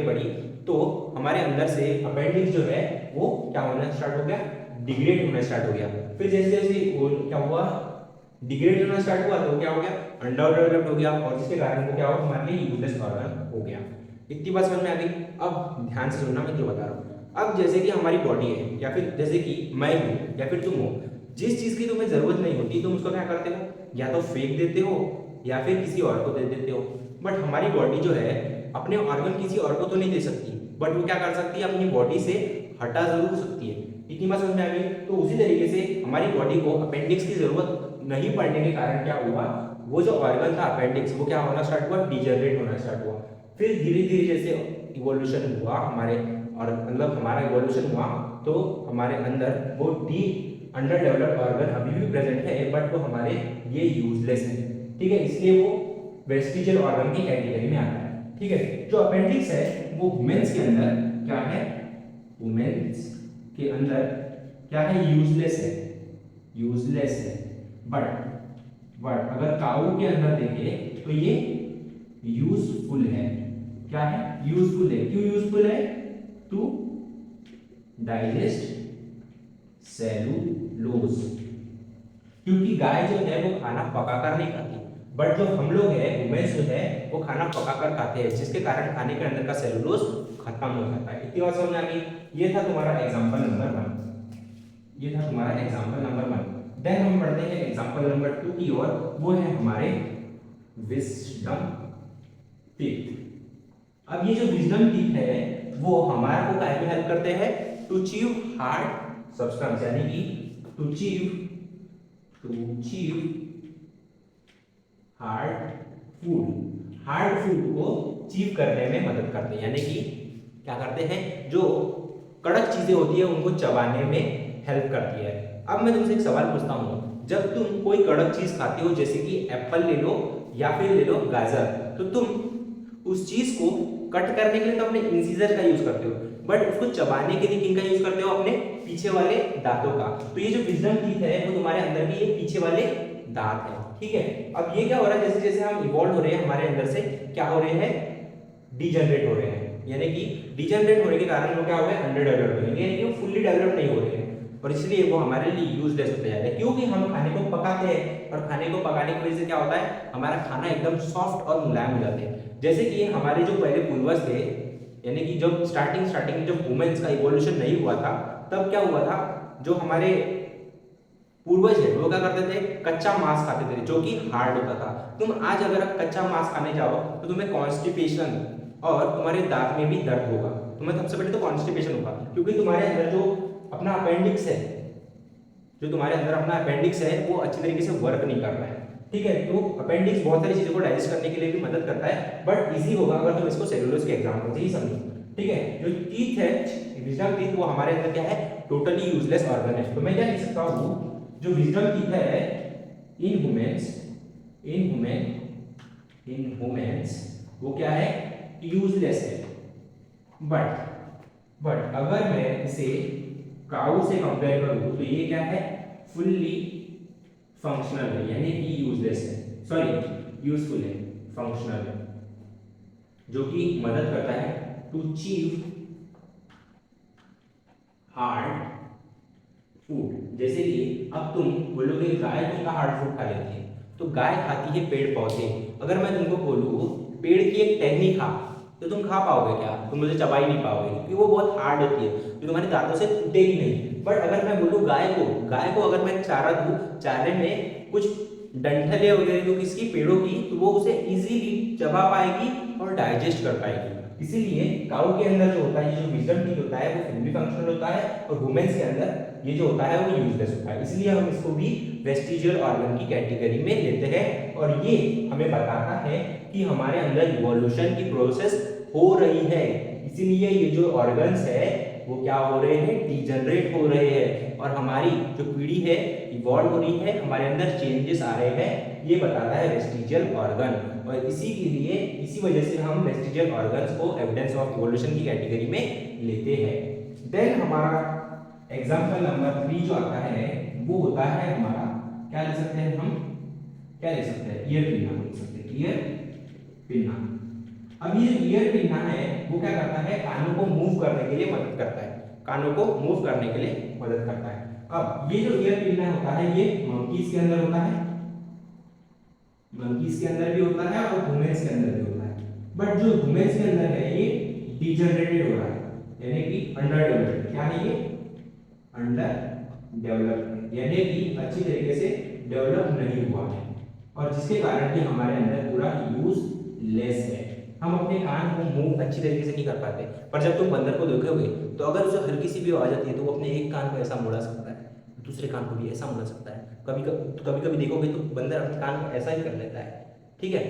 बढ़ी तो हमारे अंदर से अपेंडिक्स जो है वो क्या होना स्टार्ट हो गया, डिग्रेड होना स्टार्ट हो गया। फिर जैसे जैसे वो क्या हुआ, डिग्रेड होना स्टार्ट हुआ तो क्या हो गया, अंडर डेवलप्ड हो गया, और जिसके कारण वो क्या हुआ, हमारे लिए यूजलेस ऑर्गन हो गया। इतनी बात समझ में आ गई। अब ध्यान से सुनना मैं जो बता रहा हूँ। अब जैसे कि हमारी बॉडी है, या फिर जैसे कि मैं हूँ या फिर तुम हो, जिस चीज की तुम्हें जरूरत नहीं होती तुम उसको क्या करते हो, या तो फेंक देते हो या फिर किसी और को दे देते हो। बट हमारी बॉडी जो है अपने ऑर्गन किसी और को तो नहीं दे सकती, बट वो क्या कर सकती है, अपनी बॉडी से हटा जरूर सकती है। इतनी बात समझ में आ गई। तो उसी तरीके से हमारी बॉडी को अपेंडिक्स की जरूरत नहीं पड़ने के कारण क्या हुआ, वो जो ऑर्गन था अपेंडिक्स वो क्या होना स्टार्ट हुआ, डिजनरेट होना स्टार्ट हुआ। फिर धीरे धीरे जैसे इवोल्यूशन हुआ हमारे, और मतलब हमारा इवोल्यूशन हुआ, तो हमारे अंदर वो अंडर डेवलप्ड ऑर्गन अभी भी प्रेजेंट है, बट वो हमारे ये यूजलेस है, ठीक है। इसलिए वो वेस्टिजियल ऑर्गन की कैटेगरी में आता है, ठीक है। जो अपेंडिक्स है वो वुमेन्स के अंदर क्या है, वुमेन्स के अंदर क्या है, यूजलेस है। बट अगर काऊ के अंदर देखें तो ये यूजफुल है। क्या है, यूजफुल है। क्यों यूजफुल है, टू डाइजेस्ट सेलुलोज। क्योंकि गाय जो है वो खाना पकाकर नहीं खाती, बट जो हम लोग हैं वुमेन्स जो है वो खाना पकाकर खाते हैं, जिसके कारण खाने के अंदर का सेलुलोज खत्म हो जाता है। इतनी बात समझ में आ गई। ये था तुम्हारा एग्जांपल नंबर 1। देन हम पढ़ते हैं एग्जांपल नंबर 2 की ओर, वो है हमारे विजडम टीथ। अब ये जो विजडम टीथ है वो हमारे को क्या हेल्प करते हैं, टू च्यू हार्ड सब्सटेंस, यानी कि टू च्यू हार्ड फूड को च्यू करने में मदद करते हैं, यानी कि क्या करते हैं, जो कड़क चीजें होती है उनको चबाने में हेल्प करती है। अब मैं तुमसे एक सवाल पूछता हूँ, जब तुम कोई कड़क चीज खाते हो, जैसे कि एप्पल ले लो या फिर ले लो गाजर, तो तुम उस चीज को कट करने के लिए तो अपने इंसीजर का यूज करते हो, बट उसको चबाने के लिए किन का यूज करते हो, अपने पीछे वाले दांतों का। तो ये जो विजडम टीथ है वो तुम्हारे अंदर की ये पीछे वाले दांत है, ठीक है। अब ये क्या हो रहा है, जैसे जैसे हम इवॉल्व हो रहे हैं हमारे अंदर से क्या हो रहे हैं, डीजनरेट हो रहे हैं, यानी कि डीजनरेट होने के कारण वो क्या हो गए, अंडर डेवलप्ड हो गए, यानी कि वो फुल्ली डेवलप नहीं हो रहे हैं, और इसलिए वो हमारे लिए यूजलेस होते जा रहे हैं, क्योंकि हम खाने को पकाते हैं और खाने को पकाने की वजह से क्या होता है, हमारा खाना एकदम सॉफ्ट और मुलायम हो जाते हैं। जैसे कि हमारे जो पहले पूर्वज थे, यानी कि जब स्टार्टिंग में जब वुमेन्स का इवोल्यूशन नहीं हुआ था, तब क्या हुआ था, जो हमारे पूर्वज है वो क्या करते थे, कच्चा मांस खाते थे जो कि हार्ड होता था। तुम आज अगर कच्चा मांस खाने जाओ तो तुम्हें कॉन्स्टिपेशन और तुम्हारे दांत में भी दर्द होगा। तुम्हें सबसे पहले तो कॉन्स्टिपेशन होगा, क्योंकि तुम्हारे अंदर जो अपना अपेंडिक्स है, जो तुम्हारे अंदर अपना अपेंडिक्स है वो अच्छी तरीके से वर्क नहीं कर रहा है, ठीक है। तो अपेंडिक्स बहुत सारी चीजों को डाइजेस्ट करने के लिए भी मदद करता है, बट इजी होगा अगर तुम इसको सेलुलोज के एग्जांपल से ही समझो, ठीक है। जो टीथ है, विजडम टीथ, वो हमारे अंदर क्या है, टोटली यूजलेस ऑर्गन है। तो मैं क्या लिख सकता हूँ, जो विजडम टीथ है इन ह्यूमंस वो क्या है, यूजलेस है। बट अगर मैं इसे काऊ से कंपेयर करूं तो ये क्या है, फुल्ली फंक्शनल है, यानी कि यूजलेस है, सॉरी यूजफुल है, फंक्शनल है, जो कि मदद करता है टू च्यू हार्ड फूड। जैसे कि अब तुम बोलोगे गाय कौन सा हार्ड फूड खा लेती है, तो गाय खाती है पेड़ पौधे। अगर मैं तुमको बोलूँ पेड़ की एक टहनी खा, तो तुम खा पाओगे क्या, तुम मुझे चबा ही नहीं पाओगे, क्योंकि वो बहुत हार्ड होती है, तो तुम्हारे दांतों से टूटेगी नहीं। बट अगर मैं बोलूँ गाय को अगर मैं चारा दूँ, चारे में कुछ डंठलें वगैरह जो किसकी, पेड़ों की, तो वो उसे इजीली चबा पाएगी और डाइजेस्ट कर पाएगी। इसीलिए काऊ के अंदर जो होता है, ये जो विजडम टीथ होता है वो फुल्ली फंक्शनल होता है, और वुमेन्स के अंदर ये जो होता है वो यूजलेस होता है। इसलिए हम इसको भी वेस्टिजियल ऑर्गन की कैटेगरी में लेते हैं, और ये हमें बताता है कि हमारे अंदर इवोल्यूशन की प्रोसेस हो रही है। इसीलिए ये जो ऑर्गन्स है वो क्या हो रहे हैं, डीजनरेट हो रहे हैं, और हमारी जो पीढ़ी है इवॉल्व हो रही है, हमारे अंदर चेंजेस आ रहे हैं, ये बताता है वेस्टिजियल ऑर्गन। और इसी वजह से हम वेस्टिजियल ऑर्गन्स को एविडेंस ऑफ इवोल्यूशन की कैटेगरी में लेते हैं। देन हमारा एग्जाम्पल नंबर 3 जो आता है वो होता है हमारा, क्या लिख सकते हैं हम, क्या लिख सकते हैं, ईयर पिन्ना लिख सकते हैं, ईयर पिन्ना। अब ये ईयर पिन्ना है वो क्या करता है, कानों को मूव करने के लिए मदद करता है, कानों को मूव करने के लिए मदद करता है। अब ये जो ईयर पिन्ना होता है ये मंकीज के अंदर होता है, मंकीज के अंदर भी होता है और ह्यूमंस के अंदर भी होता है। बट जो ह्यूमंस के अंदर है ये डीजनरेटेड हो रहा है, यानी कि अंडर डेवलप्ड। क्या है ये, अंडर डेवलप्ड, यानी कि अच्छी तरीके से डेवलप नहीं हुआ है, और जिसके कारण कि हमारे अंदर पूरा यूजलेस है। हम अपने कान को मूव अच्छी तरीके से नहीं कर पाते, पर जब तुम बंदर को देखोगे तो अगर उसे हल्की सी भी आवाज आती है तो वो अपने एक कान को ऐसा मुड़ा सकता है, दूसरे कान को भी ऐसा मुड़ा सकता है। कभी देखोगे तो बंदर अपने कान को ऐसा ही कर लेता है, ठीक है।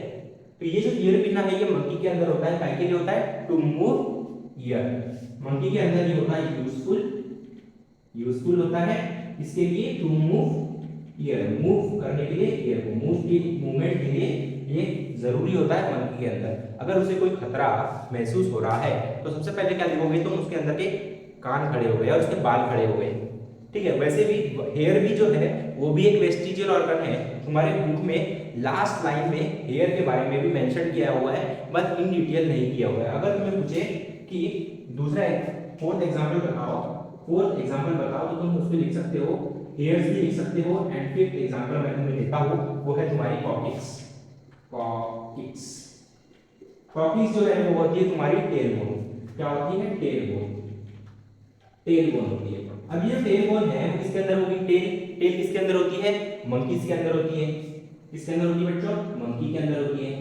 तो ये जो ईयर पिन्ना है ये मंकी के अंदर होता है, काय के लिए होता है, टू मूव ईयर। मंकी के अंदर ये होता है यूजफुल होता है, इसके लिए टू मूव ईयर, मूव करने के लिए ईयर को, मूवमेंट के लिए ये जरूरी होता है मंकी के अंदर। अगर उसे कोई खतरा महसूस हो रहा है तो सबसे पहले क्या देखोगे तुम, उसके अंदर के कान खड़े हो गए और उसके बाल खड़े हो गए, ठीक है। वैसे भी हेयर भी जो है वो भी एक वेस्टिजियल ऑर्गन है। तुम्हारे बुक में लास्ट लाइन में हेयर के बारे में भी मेंशन किया हुआ है, बट इन डिटेल नहीं किया हुआ है। अगर तुम्हें पूछे कि दूसरा फोर्थ एग्जांपल बताओ तो तुम उसमें लिख सकते हो हेयर्स भी लिख सकते हो, एंड फिफ्थ एग्जांपल मैं तुम्हें देता हूं वो है तुम्हारी कॉकिक्स जो है वो होती है तुम्हारी टेल बोन। क्या होती है, टेल बोन होती है अब ये जो टेल बोन है वो किसके अंदर होगी? टेल टेल किसके अंदर होती है? मंकीज के अंदर होती है। किसके अंदर होती है बच्चों? मंकी के अंदर होती है।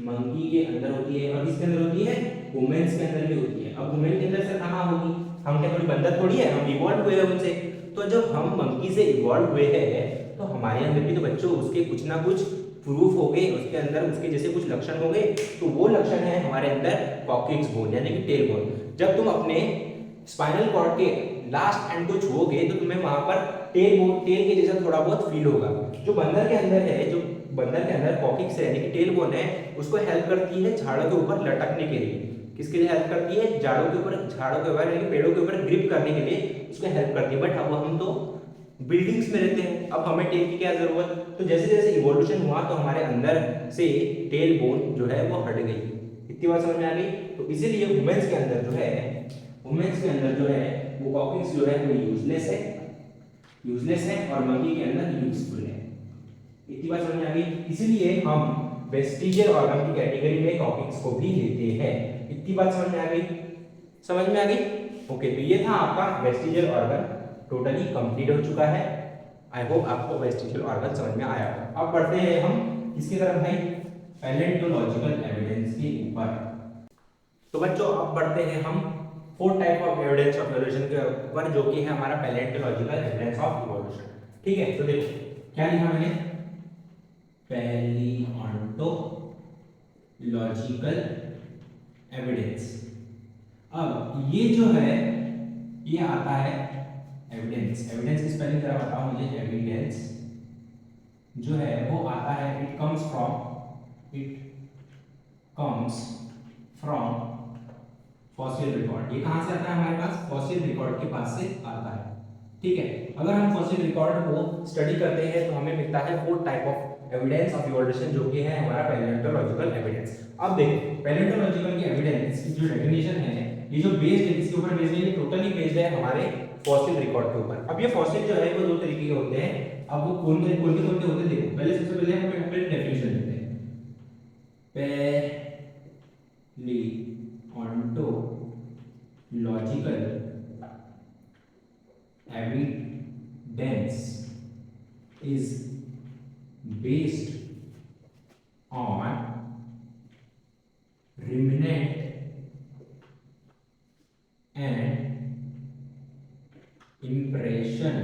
मंकी के अंदर होती है। और किसके अंदर होती है? वुमेन्स के अंदर भी होती है। अब वुमेन के अंदर सर कहाँ होगी? हम क्या कोई बंदर थोड़ी है, हम इवॉल्व हुए हैं उनसे। तो जब हम मंकी से इवॉल्व हुए हैं तो हमारे अंदर भी तो बच्चों उसके कुछ ना कुछ प्रूफ हो गए, उसके अंदर उसके जैसे कुछ लक्षण हो गए। तो वो लक्षण है हमारे अंदर कॉक्सिक्स बोन यानी कि टेल बोन। जब तुम अपने स्पाइनल कॉर्ड के लास्ट एंड को छुओगे तो तुम्हें वहां पर टेल के जैसा थोड़ा बहुत फील होगा। जो बंदर के अंदर है, जो बंदर के अंदर कॉक्सिक्स है यानी कि टेल बोन है, उसको हेल्प करती है झाड़ों के ऊपर लटकने के लिए। किसके लिए हेल्प करती है? झाड़ों के ऊपर यानी कि पेड़ों के ऊपर ग्रिप करने के लिए उसको हेल्प करती है। बट अब हम तो बिल्डिंग्स में रहते हैं, अब हमें टेल की क्या जरूरत? तो जैसे जैसे इवोल्यूशन हुआ तो हमारे अंदर से टेल बोन जो है वो हट गई। इतनी बात समझ में आ गई? तो इसीलिए वुमेन्स के अंदर जो है, वुमेन्स के अंदर जो है वो कॉक्सिक्स जो है वो यूजलेस है और मंकी के अंदर यूजफुल है। इतनी बात समझ में आ गई? इसीलिए हम वेस्टिजियल ऑर्गन की कैटेगरी में कॉक्सिक्स को भी लेते हैं। इतनी बात समझ में आ गई? समझ में आ गई? ओके, तो ये था आपका वेस्टिजियल ऑर्गन, टोटली कंप्लीट हो चुका है। आई होप आपको वेस्टिजियल ऑर्गन समझ में आया हो। अब बढ़ते हैं हम किसकी तरफ भाई? पैलेंटोलॉजिकल एविडेंस के ऊपर। तो बच्चों अब बढ़ते हैं हम 4 type of evidence of evolution के ऊपर, जो कि है हमारा पैलेंटोलॉजिकल एविडेंस ऑफ इवोल्यूशन। ठीक है, तो देखो क्या लिखा मैंने? Palaeontological evidence. अब ये जो है ये आता है एविडेंस। एविडेंस की स्पेलिंग जरा बताओ मुझे। एविडेंस जो है वो आता है, it comes from fossil record. ये कहां से आता है हमारे पास? फॉसिल रिकॉर्ड के पास से आता है। ठीक है, अगर हम फॉसिल रिकॉर्ड को स्टडी करते हैं तो हमें मिलता है 4 type of evidence of evolution, जो कि है हमारा पैलियोंटोलॉजिकल एविडेंस। अब देखो पैलियोंटोलॉजिकल की एविडेंस की जो डेफिनेशन है, ये जो बेस्ड है किसके ऊपर बेस्ड है? ये टोटली बेस्ड है हमारे फॉसिल रिकॉर्ड के ऊपर। अब ये फॉसिल जो है वो 2 तरीके के होते हैं। अब वो कौन से होते हैं देखो। पहले सबसे पहले हम पहले डेफिनेशन लेते हैं। Palaeontological evidence is based on remnant and impression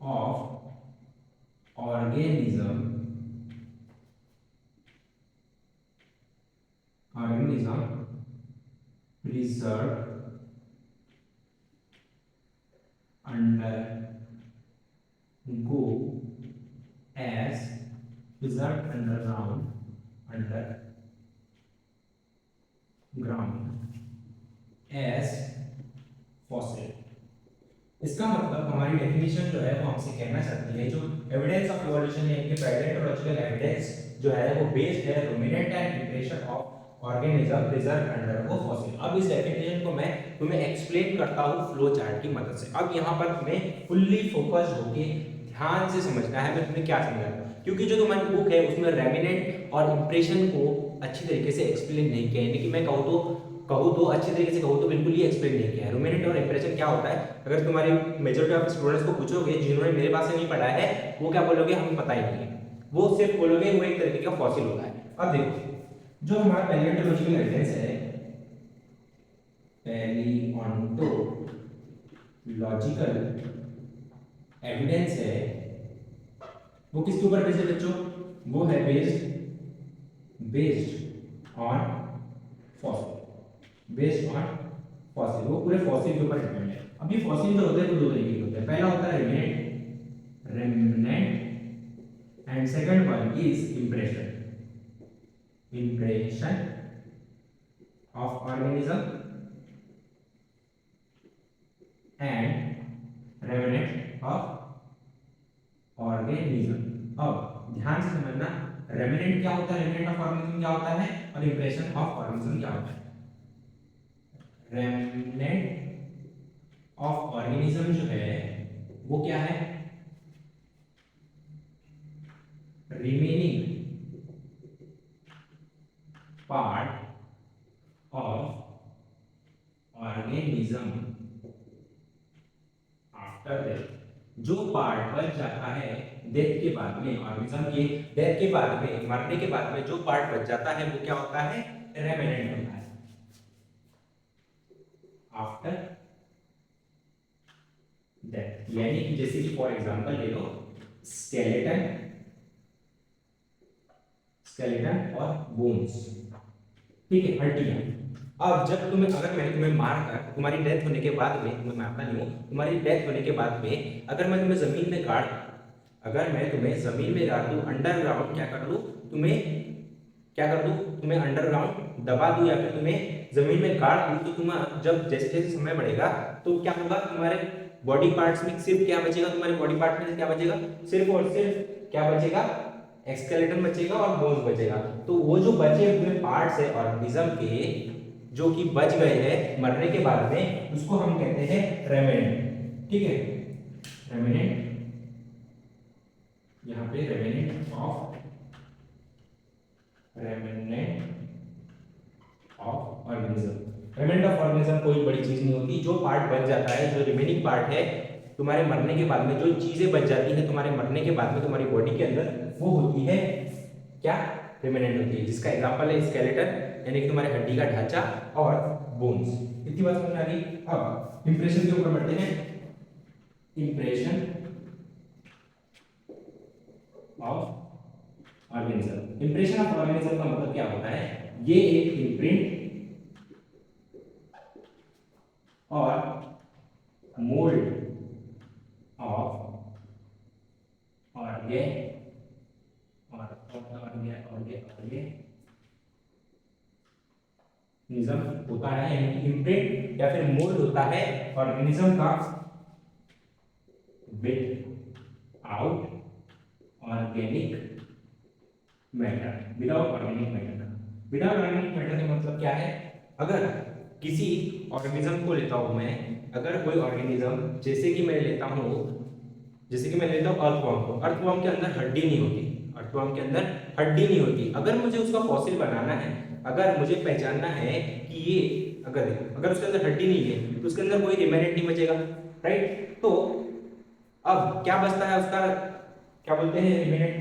of organism preserved undergo as preserved underground as fossil। इसका मतलब हमारी डेफिनेशन जो है वो हमसे कहना चाहती है जो एविडेंस ऑफ इवोल्यूशन है कि पैलियोंटोलॉजिकल एविडेंस जो है वो बेस्ड है remnant and impression of organism preserve undergo fossil. अब इस डेफिनेशन को मैं तुम्हें एक्सप्लेन करता हूं फ्लो चार्ट की मदद से। अब यहां पर तुम्हें फुल्ली फोकस्ड होके ध्यान से समझना है मैं तुम्हें क्या समझा रहा हूं, क्योंकि जो तुम्हारी बुक है उसमें रेमिनेंट और इंप्रेशन को अच्छी तरीके से एक्सप्लेन नहीं किया है। यानी कि मैं कहूँ तो अच्छी तरीके से कहूँ तो बिल्कुल ही एक्सप्लेन नहीं किया है। रुमिनेंट और इंप्रेशन क्या होता है? अगर तुम्हारे मेजॉरिटी ऑफ स्टूडेंट्स को पूछोगे जिन्होंने मेरे पास से नहीं पढ़ा है, वो क्या बोलोगे? हमें पता ही नहीं है। वो सिर्फ बोलोगे वो एक तरीके का फॉसिल होता है। अब देखो जो हमारा पैलियोंटोलॉजिकल एविडेंस है, पैलियोंटोलॉजिकल एविडेंस है, वो किसके ऊपर बेस्ड है बच्चों? वो है based on fossil. Based on fossil, वो पूरे फॉसिल के ऊपर डिपेंड है। अब ये फॉसिल जो होते हैं वो 2 तरीके के होते हैं। पहला होता है remnant and second one is impression of organism and remnant of organism. अब ध्यान से समझना, रेमिनेंट क्या होता है, रेमिनेंट ऑफ ऑर्गेनिज्म क्या होता है, और इंप्रेशन ऑफ ऑर्गेनिज्म क्या होता है। रेमिनेंट ऑफ ऑर्गेनिज्म जो है वो क्या है? Remaining part of organism after death जो पार्ट बच जाता है डेथ के बाद में, ऑर्गेनिज्म के डेथ के बाद में, मरने के बाद में जो पार्ट बच जाता है वो क्या होता है, रेमिनेंट होता है। आफ्टर डेथ यानी कि जैसे कि फॉर एग्जांपल ले लो स्केलेटन, स्केलेटन और बोन्स, ठीक है, हड्डियां। अब जब तुम्हें, अगर मैं तुम्हें मार कर तुम्हारी डेथ होने के बाद में, तुम्हें मारता नहीं हूं, तुम्हारी डेथ होने के बाद में अगर मैं तुम्हें जमीन में गाड़, अगर मैं तुम्हें जमीन में गाड़ दूं, अंडरग्राउंड क्या कर दूं, तुम्हें क्या कर दूं, तुम्हें अंडरग्राउंड दबा दूं या फिर तुम्हें जमीन में गाड़ दूं, तो तुम्हें जब जैसे जैसे समय बढ़ेगा तो क्या होगा, तुम्हारे बॉडी पार्ट्स में सिर्फ क्या बचेगा, तुम्हारे बॉडी पार्ट में क्या बचेगा, सिर्फ और सिर्फ क्या बचेगा, एक्सकेलेटन बचेगा और बोन्स बचेगा। तो वो जो बचे हुए पार्ट्स है ऑर्गेनिज्म के जो कि बच गए हैं मरने के बाद में, उसको हम कहते हैं रेमिनेंट, ठीक है, रेमिनेंट, यहाँ पे remnant of organism. Remnant of organism कोई बड़ी चीज नहीं होती, जो पार्ट बच जाता है, जो रिमेनिंग पार्ट है तुम्हारे मरने के बाद में, जो चीजें बच जाती है तुम्हारे मरने के बाद में तुम्हारी बॉडी के अंदर, वो होती है क्या, रिमेनेंट होती है, जिसका एग्जांपल है स्केलेटन यानी कि तुम्हारे हड्डी का ढांचा और बोन्स। इतनी बात समझ में आ गई। अब इंप्रेशन के ऊपर बढ़ते हैं। Impression of organism, impression of organism का मतलब क्या होता है, ये एक इम्प्रिंट और मोल्ड ऑफ ऑर्गेनिज्म होता है, यानी कि इम्प्रिंट या फिर मोल्ड होता है ऑर्गेनिज्म का with out organic matter, without organic matter. Without organic matter का मतलब क्या है, अगर किसी ऑर्गेनिज्म को लेता हूं मैं, अगर कोई ऑर्गेनिज्म जैसे कि मैं लेता हूं, जैसे कि मैं लेता हूं अर्थवर्म को, अर्थवर्म के अंदर हड्डी नहीं होती, अर्थवर्म के अंदर हड्डी नहीं होती। अगर मुझे उसका फॉसिल बनाना है, अगर मुझे पहचानना है कि ये अगर अगर उसके अंदर हड्डी नहीं है तो उसके अंदर कोई रिमेनेंट नहीं बचेगा, राइट। तो अब क्या बचता है उसका, क्या बोलते हैं, remnant,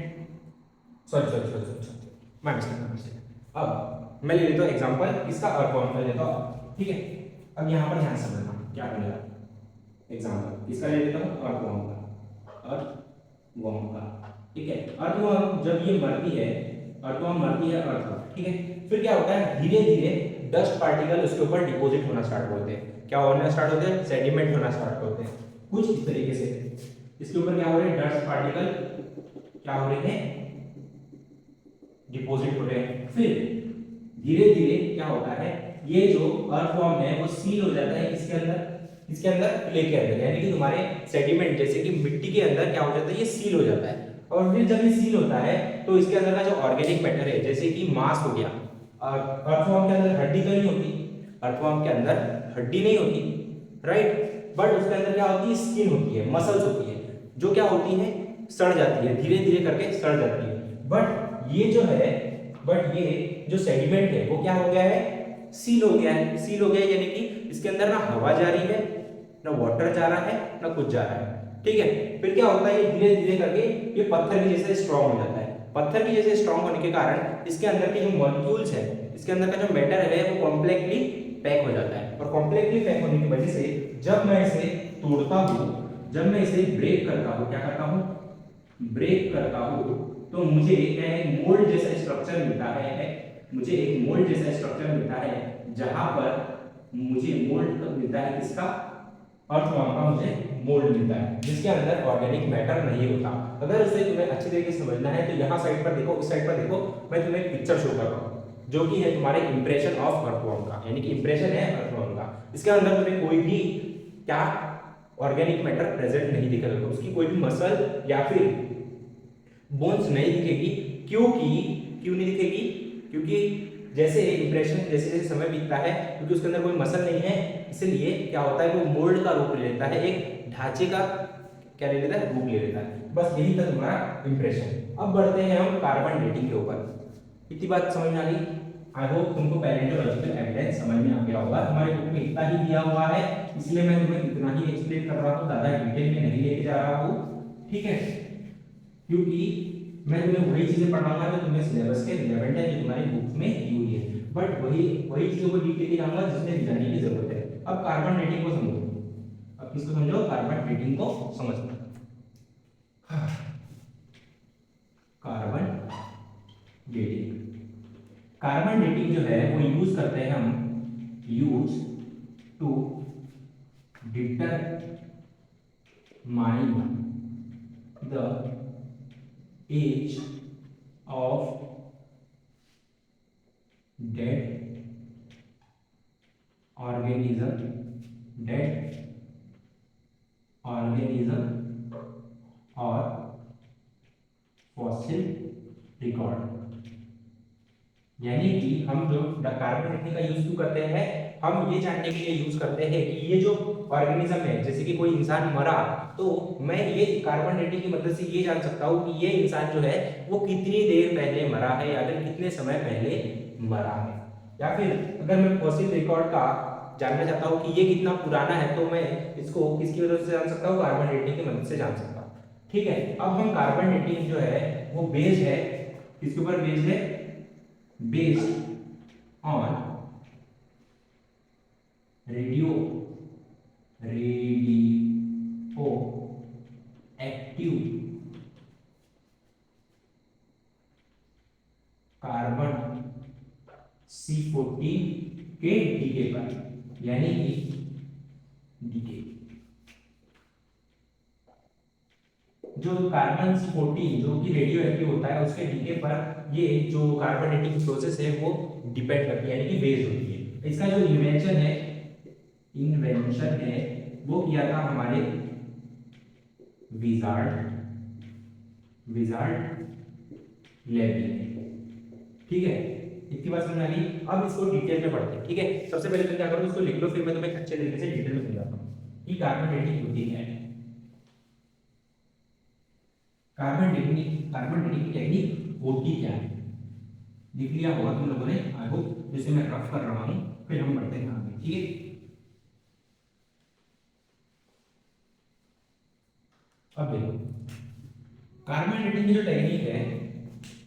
sorry sorry sorry sorry मैं मिस्टेक। अब मैं ले लेता हूँ एग्जांपल इसका, अर्थवर्म का लेता हूँ, ठीक है। अब यहाँ पर ध्यान समझना क्या बनेगा, एग्जांपल इसका ले लेता हूँ अर्थवर्म का, अर्थवर्म का, ठीक है। अर्थवर्म जब ये मरती है, अर्थवर्म मरती है अर्थवर्म, ठीक है, फिर क्या होता है, धीरे धीरे डस्ट पार्टिकल उसके ऊपर डिपॉजिट होना स्टार्ट होते हैं। क्या होना स्टार्ट होते हैं, सेडिमेंट होना स्टार्ट होते हैं, कुछ इस तरीके से इसके ऊपर क्या हो रहे हैं, डस्ट पार्टिकल क्या हो रहे हैं, डिपॉजिट हो रहे हैं। फिर धीरे धीरे क्या होता है, ये जो अर्थवर्म है वो सील हो जाता है किसके अंदर, इसके अंदर क्ले के अंदर, यानी कि तुम्हारे सेडिमेंट जैसे कि मिट्टी के अंदर क्या हो जाता है, ये सील हो जाता है। और फिर जब ये सील होता है तो इसके अंदर का जो ऑर्गेनिक मैटर है, जैसे कि मांस हो गया, अर्थवर्म के अंदर हड्डी तो नहीं होती, अर्थवर्म के अंदर हड्डी नहीं होती, राइट, बट उसके अंदर क्या होती है, स्किन होती है, मसल्स होती है, जो क्या होती है, सड़ जाती है, धीरे धीरे करके सड़ जाती है। बट ये जो है, बट ये जो सेडिमेंट है वो क्या हो गया है, सील हो गया है। सील हो गया है यानी कि इसके अंदर ना हवा जा रही है, ना वाटर जा रहा है, ना कुछ जा रहा है, ठीक है। फिर क्या होता है, ये धीरे धीरे करके ये पत्थर की जैसे स्ट्रांग हो जाता है। पत्थर की जैसे स्ट्रांग होने के कारण इसके अंदर के जो मॉलिक्यूल्स है, इसके अंदर का जो मैटर है वो कॉम्प्लेक्सली पैक हो जाता है। और कॉम्प्लेक्सली पैक होने की वजह से जब मैं इसे तोड़ता हूँ, जब मैं इसे ब्रेक करता हूँ, क्या करता हूँ, ब्रेक करता हूँ, तो मुझे क्या है, मोल्ड जैसा स्ट्रक्चर मिलता है, मुझे एक मोल्ड जैसा स्ट्रक्चर मिलता है, जहां पर मुझे मोल्ड मिलता है किसका, अर्थवर्म का मुझे मोल्ड मिलता है, जिसके अंदर ऑर्गेनिक मैटर नहीं होता। अगर इसे तुम्हें अच्छी तरीके से समझना है तो यहाँ साइड पर देखो, इस साइड पर देखो, मैं तुम्हें एक पिक्चर शो कर रहा हूँ जो कि है तुम्हारे इंप्रेशन ऑफ अर्थवर्म का, यानी कि इंप्रेशन है अर्थवर्म का। इसके अंदर तुम्हें कोई भी क्या ऑर्गेनिक मैटर प्रेजेंट नहीं दिखेगा, उसकी कोई भी मसल या फिर बोन्स नहीं दिखेगी। क्योंकि क्यों नहीं दिखेगी, क्योंकि जैसे इंप्रेशन जैसे जैसे समय बीतता है, क्योंकि उसके अंदर कोई मसल नहीं है, इसलिए क्या होता है, वो मोल्ड का रूप ले लेता है, एक ढांचे का क्या ले लेता है, रूप ले लेता है। बस यही था तुम्हारा इंप्रेशन। अब बढ़ते हैं हम कार्बन डेटिंग के ऊपर। इतनी बात समझ में आ गई। आई होप तुमको पैलेंटोलॉजिकल एविडेंस समझ में आ गया होगा। हमारे बुक में इतना ही दिया हुआ है, इसलिए मैं तुम्हें इतना ही एक्सप्लेन कर रहा हूँ, ज्यादा डिटेल में नहीं लेके जा रहा हूँ, ठीक है। क्योंकि मैं तुम्हें वही चीजें पढ़ाऊंगा जो तुम्हें सिलेबस के रिलेवेंट है, जो तुम्हारी बुक में दी हुई है, बट वही वही चीजों को डीप लेके जाऊंगा जिसमें डिजाइनिंग की जरूरत है। अब कार्बन डेटिंग को समझो, अब किसको समझो, कार्बन डेटिंग को समझो। कार्बन डेटिंग, कार्बन डेटिंग जो है वो यूज करते हैं हम, use to determine the age of dead organism, dead organism और फॉसिल रिकॉर्ड। यानी कि हम जो कार्बन डेटिंग का यूज क्यों करते हैं, हम ये जानने के लिए यूज करते हैं कि ये जो ऑर्गेनिज्म है, जैसे कि कोई इंसान मरा, तो मैं ये कार्बन डेटिंग की मदद से ये जान सकता हूँ कि ये इंसान जो है वो कितनी देर पहले मरा है, या फिर कितने समय पहले मरा है। या फिर अगर मैं फॉसिल रिकॉर्ड का जानना चाहता हूँ कि ये कितना पुराना है, तो मैं इसको किसकी मदद से जान सकता हूँ, कार्बन डेटिंग की मदद से जान सकता हूँ, ठीक है। अब हम कार्बन डेटिंग जो है वो बेस्ड है, किसके ऊपर बेस्ड है, based on radio active carbon C14 के डीके पर, यानी कि डीके जो कार्बन C14 जो कि रेडियो एक्टिव होता है, उसके डीके पर ये जो कार्बन डेटिंग प्रोसेस है वो डिपेंड करती है, यानी कि बेस्ड होती है। इसका जो इन्वेंशन है वो किया था हमारे विजार्ड लेवी, ठीक है। इतनी बात समझ आ गई। अब इसको डिटेल में पढ़ते हैं, ठीक है। सबसे पहले तुम क्या करो, इसको लिख लो, फिर मैं तुम्हें अच्छे तरीके से डिटेल में समझाता हूँ कि कार्बन डेटिंग होती है। कार्बन डेटिंग की टेक्निक होती क्या है, लिख लिया होगा तुम लोगों ने, आई होप, जैसे मैं रफ कर रहा हूँ, फिर हम बढ़ते हैं आगे, ठीक है। अब देखो, कार्बन डेटिंग की जो टेक्निक है,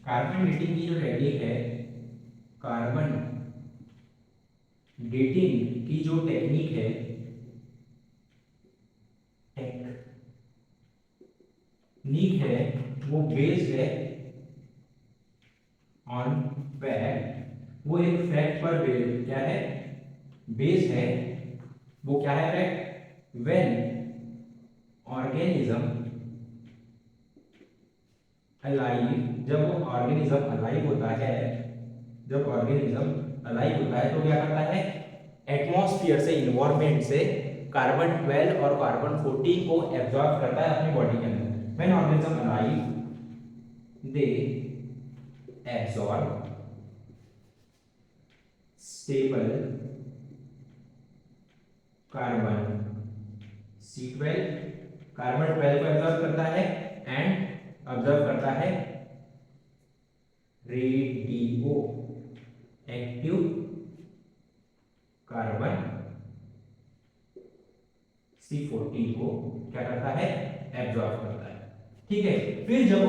कार्बन डेटिंग की जो टेक्निक है, कार्बन डेटिंग की जो टेक्निक है, टेक्निक है वो बेस्ड है ऑन फैक्ट, वो एक फैक्ट पर बेस्ड क्या है, बेस्ड है, वो क्या है फैक्ट, व्हेन ऑर्गेनिज्म अलाइव, जब वो ऑर्गेनिज्म अलाइव होता है, जब ऑर्गेनिज्म अलाइव होता है तो क्या करता है, एटमॉस्फेयर से, इन्वायरमेंट से कार्बन 12 और कार्बन 14 को एब्जॉर्ब करता है अपनी बॉडी के अंदर। When organism alive they absorb stable carbon C12, carbon 12 को एब्जॉर्ब करता है एंड ऑब्जर्व करता है रेडियो एक्टिव कार्बन C14 को क्या करता है, एब्जॉर्ब करता है, ठीक है। फिर जब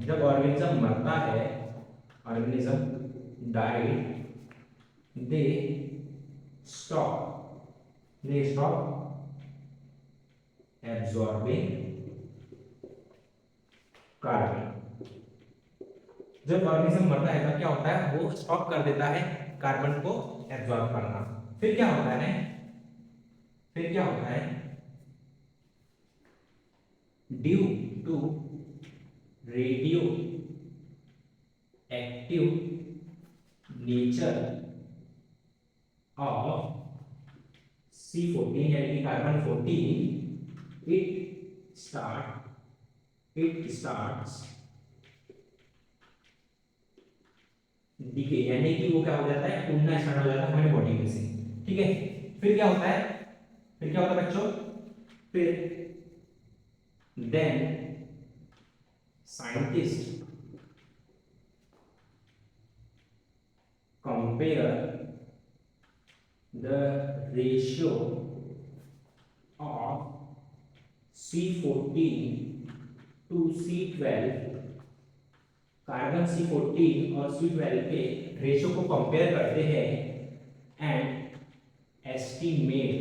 जब ऑर्गेनिज्म मरता है, organism died, they stop absorbing carbon. जब ऑर्गेनिज्म मरता है तब क्या होता है, वो स्टॉप कर देता है कार्बन को एब्जॉर्ब करना। फिर क्या होता है, due to radio active nature of C14 यानी कि कार्बन 14, इट स्टार्ट्स डीके, यानी कि वो क्या हो जाता है, टूटना स्टार्ट हो जाता है हमारी बॉडी में से, ठीक है। फिर क्या होता है बच्चों, फिर then scientist compare the ratio of C14 to C12, carbon C14 और C12 के रेशियो को कंपेयर करते हैं एंड एस्टीमेट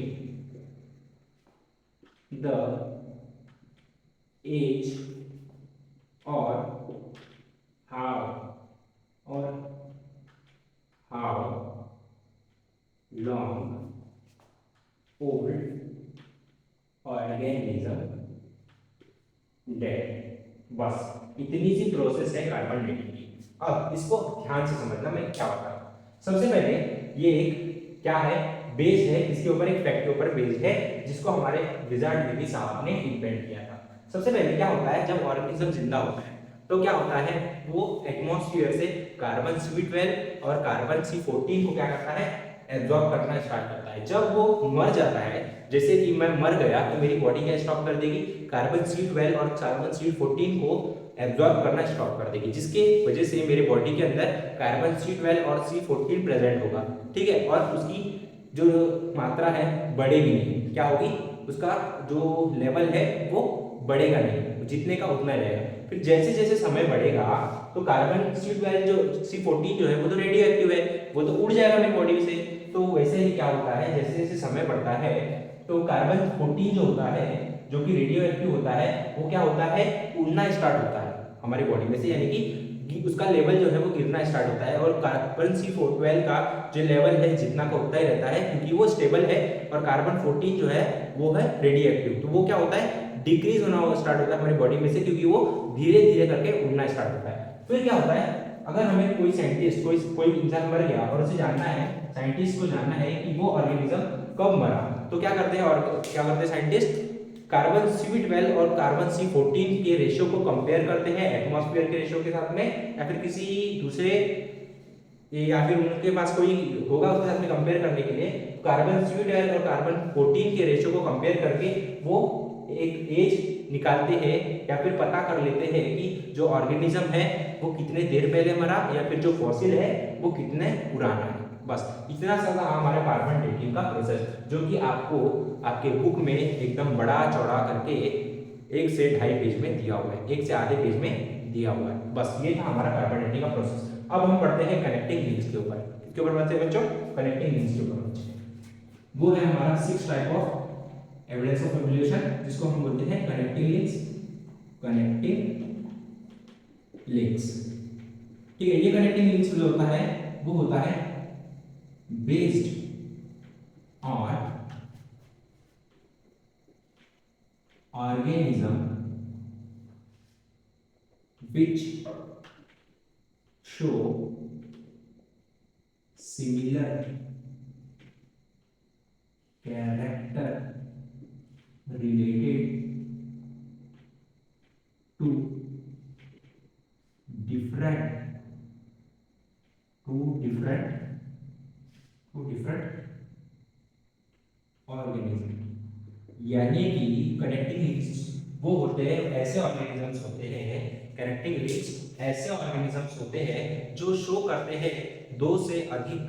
द एज और how long old organism dead. बस इतनी सी प्रोसेस है कार्बन डेटिंग की। अब इसको ध्यान से समझना मैं क्या बता रहा हूं। सबसे पहले ये एक क्या है, बेस है, इसके ऊपर एक फैक्ट के ऊपर बेस्ड है, जिसको हमारे विजार्ड विधि साहब ने इन्वेंट किया था। सबसे पहले क्या होता है, जब ऑर्गेनिज्म जिंदा होता है तो क्या होता है, वो एटमॉस्फेयर से कार्बन C12 और कार्बन C14 को क्या करता है, एब्जॉर्ब करना स्टार्ट करता है। जब वो मर जाता है, जैसे कि मैं मर गया, तो मेरी बॉडी क्या स्टॉप कर देगी, कार्बन C12 और कार्बन C14 को एब्जॉर्ब करना स्टॉप कर देगी, जिसके वजह से मेरे बॉडी के अंदर कार्बन C12 और C14 प्रेजेंट होगा, ठीक है। और उसकी जो मात्रा है बढ़ेगी नहीं, क्या होगी, उसका जो लेवल है वो बढ़ेगा नहीं, जितने का उतना रहेगा। फिर जैसे जैसे समय बढ़ेगा तो कार्बन C12 जो C14 जो है वो तो रेडियो एक्टिव है, वो तो उड़ जाएगा मेरी बॉडी से। तो वैसे ही क्या होता है, जैसे जैसे समय बढ़ता है तो कार्बन 14 जो होता है, जो कि रेडियो एक्टिव होता है, वो क्या होता है, उड़ना स्टार्ट होता है हमारी बॉडी में से, यानी कि उसका लेवल जो है वो गिरना स्टार्ट होता है। और कार्बन C12 का जो लेवल है जितना का उतना ही रहता है, क्योंकि वो स्टेबल है, और कार्बन 14 जो है वो है रेडियो एक्टिव, तो वो क्या होता है, डिक्रीज होना स्टार्ट होता है हमारी बॉडी में से, क्योंकि वो धीरे धीरे करके उड़ना स्टार्ट होता है। फिर क्या होता है, अगर हमें कोई साइंटिस्ट, कोई इंसान मर गया और उसे जानना है, साइंटिस्ट को जानना है कि वो ऑर्गेनिज्म कब मरा, तो क्या करते हैं, और क्या करते हैं साइंटिस्ट, कार्बन C12 और कार्बन C14 के रेशियो को कंपेयर करते हैं एटमॉस्फेयर के रेशियो के साथ में, या फिर किसी दूसरे, या फिर उनके पास कोई होगा उसके साथ में कंपेयर करने के लिए। कार्बन C12 और कार्बन 14 के रेशियो को कंपेयर करके वो एक एज निकालते हैं, या फिर पता कर लेते हैं कि जो ऑर्गेनिज्म है वो कितने देर पहले मरा, या फिर जो फॉसिल है वो कितने पुराना है। बस इतना सा था हमारे कार्बन डेटिंग का प्रोसेस, जो कि आपको आपके बुक में एकदम बड़ा चौड़ा करके 1 से 2.5 पेज में दिया हुआ है, 1 से आधे पेज में दिया हुआ है। बस ये था हमारा कार्बन डेटिंग का प्रोसेस। अब हम पढ़ते हैं कनेक्टिंग लिंक्स के ऊपर। इसके ऊपर पढ़ते हैं बच्चों, कनेक्टिंग लिंक्स के ऊपर बच्चे, वो है हमारा 6 type of evidence of evolution, जिसको हम बोलते हैं कनेक्टिंग लिंक्स। कनेक्टिंग लिंक्स, ठीक है। ये कनेक्टिंग लिंक्स जो होता है वो होता है based on organism which show similar character related to different organism। यानी कि कनेक्टिंग लिंक्स वो होते हैं, ऐसे ऑर्गेनिजम्स होते हैं, कनेक्टिंग लिंक्स ऐसे ऑर्गेनिजम्स होते हैं जो शो करते हैं 2 से अधिक,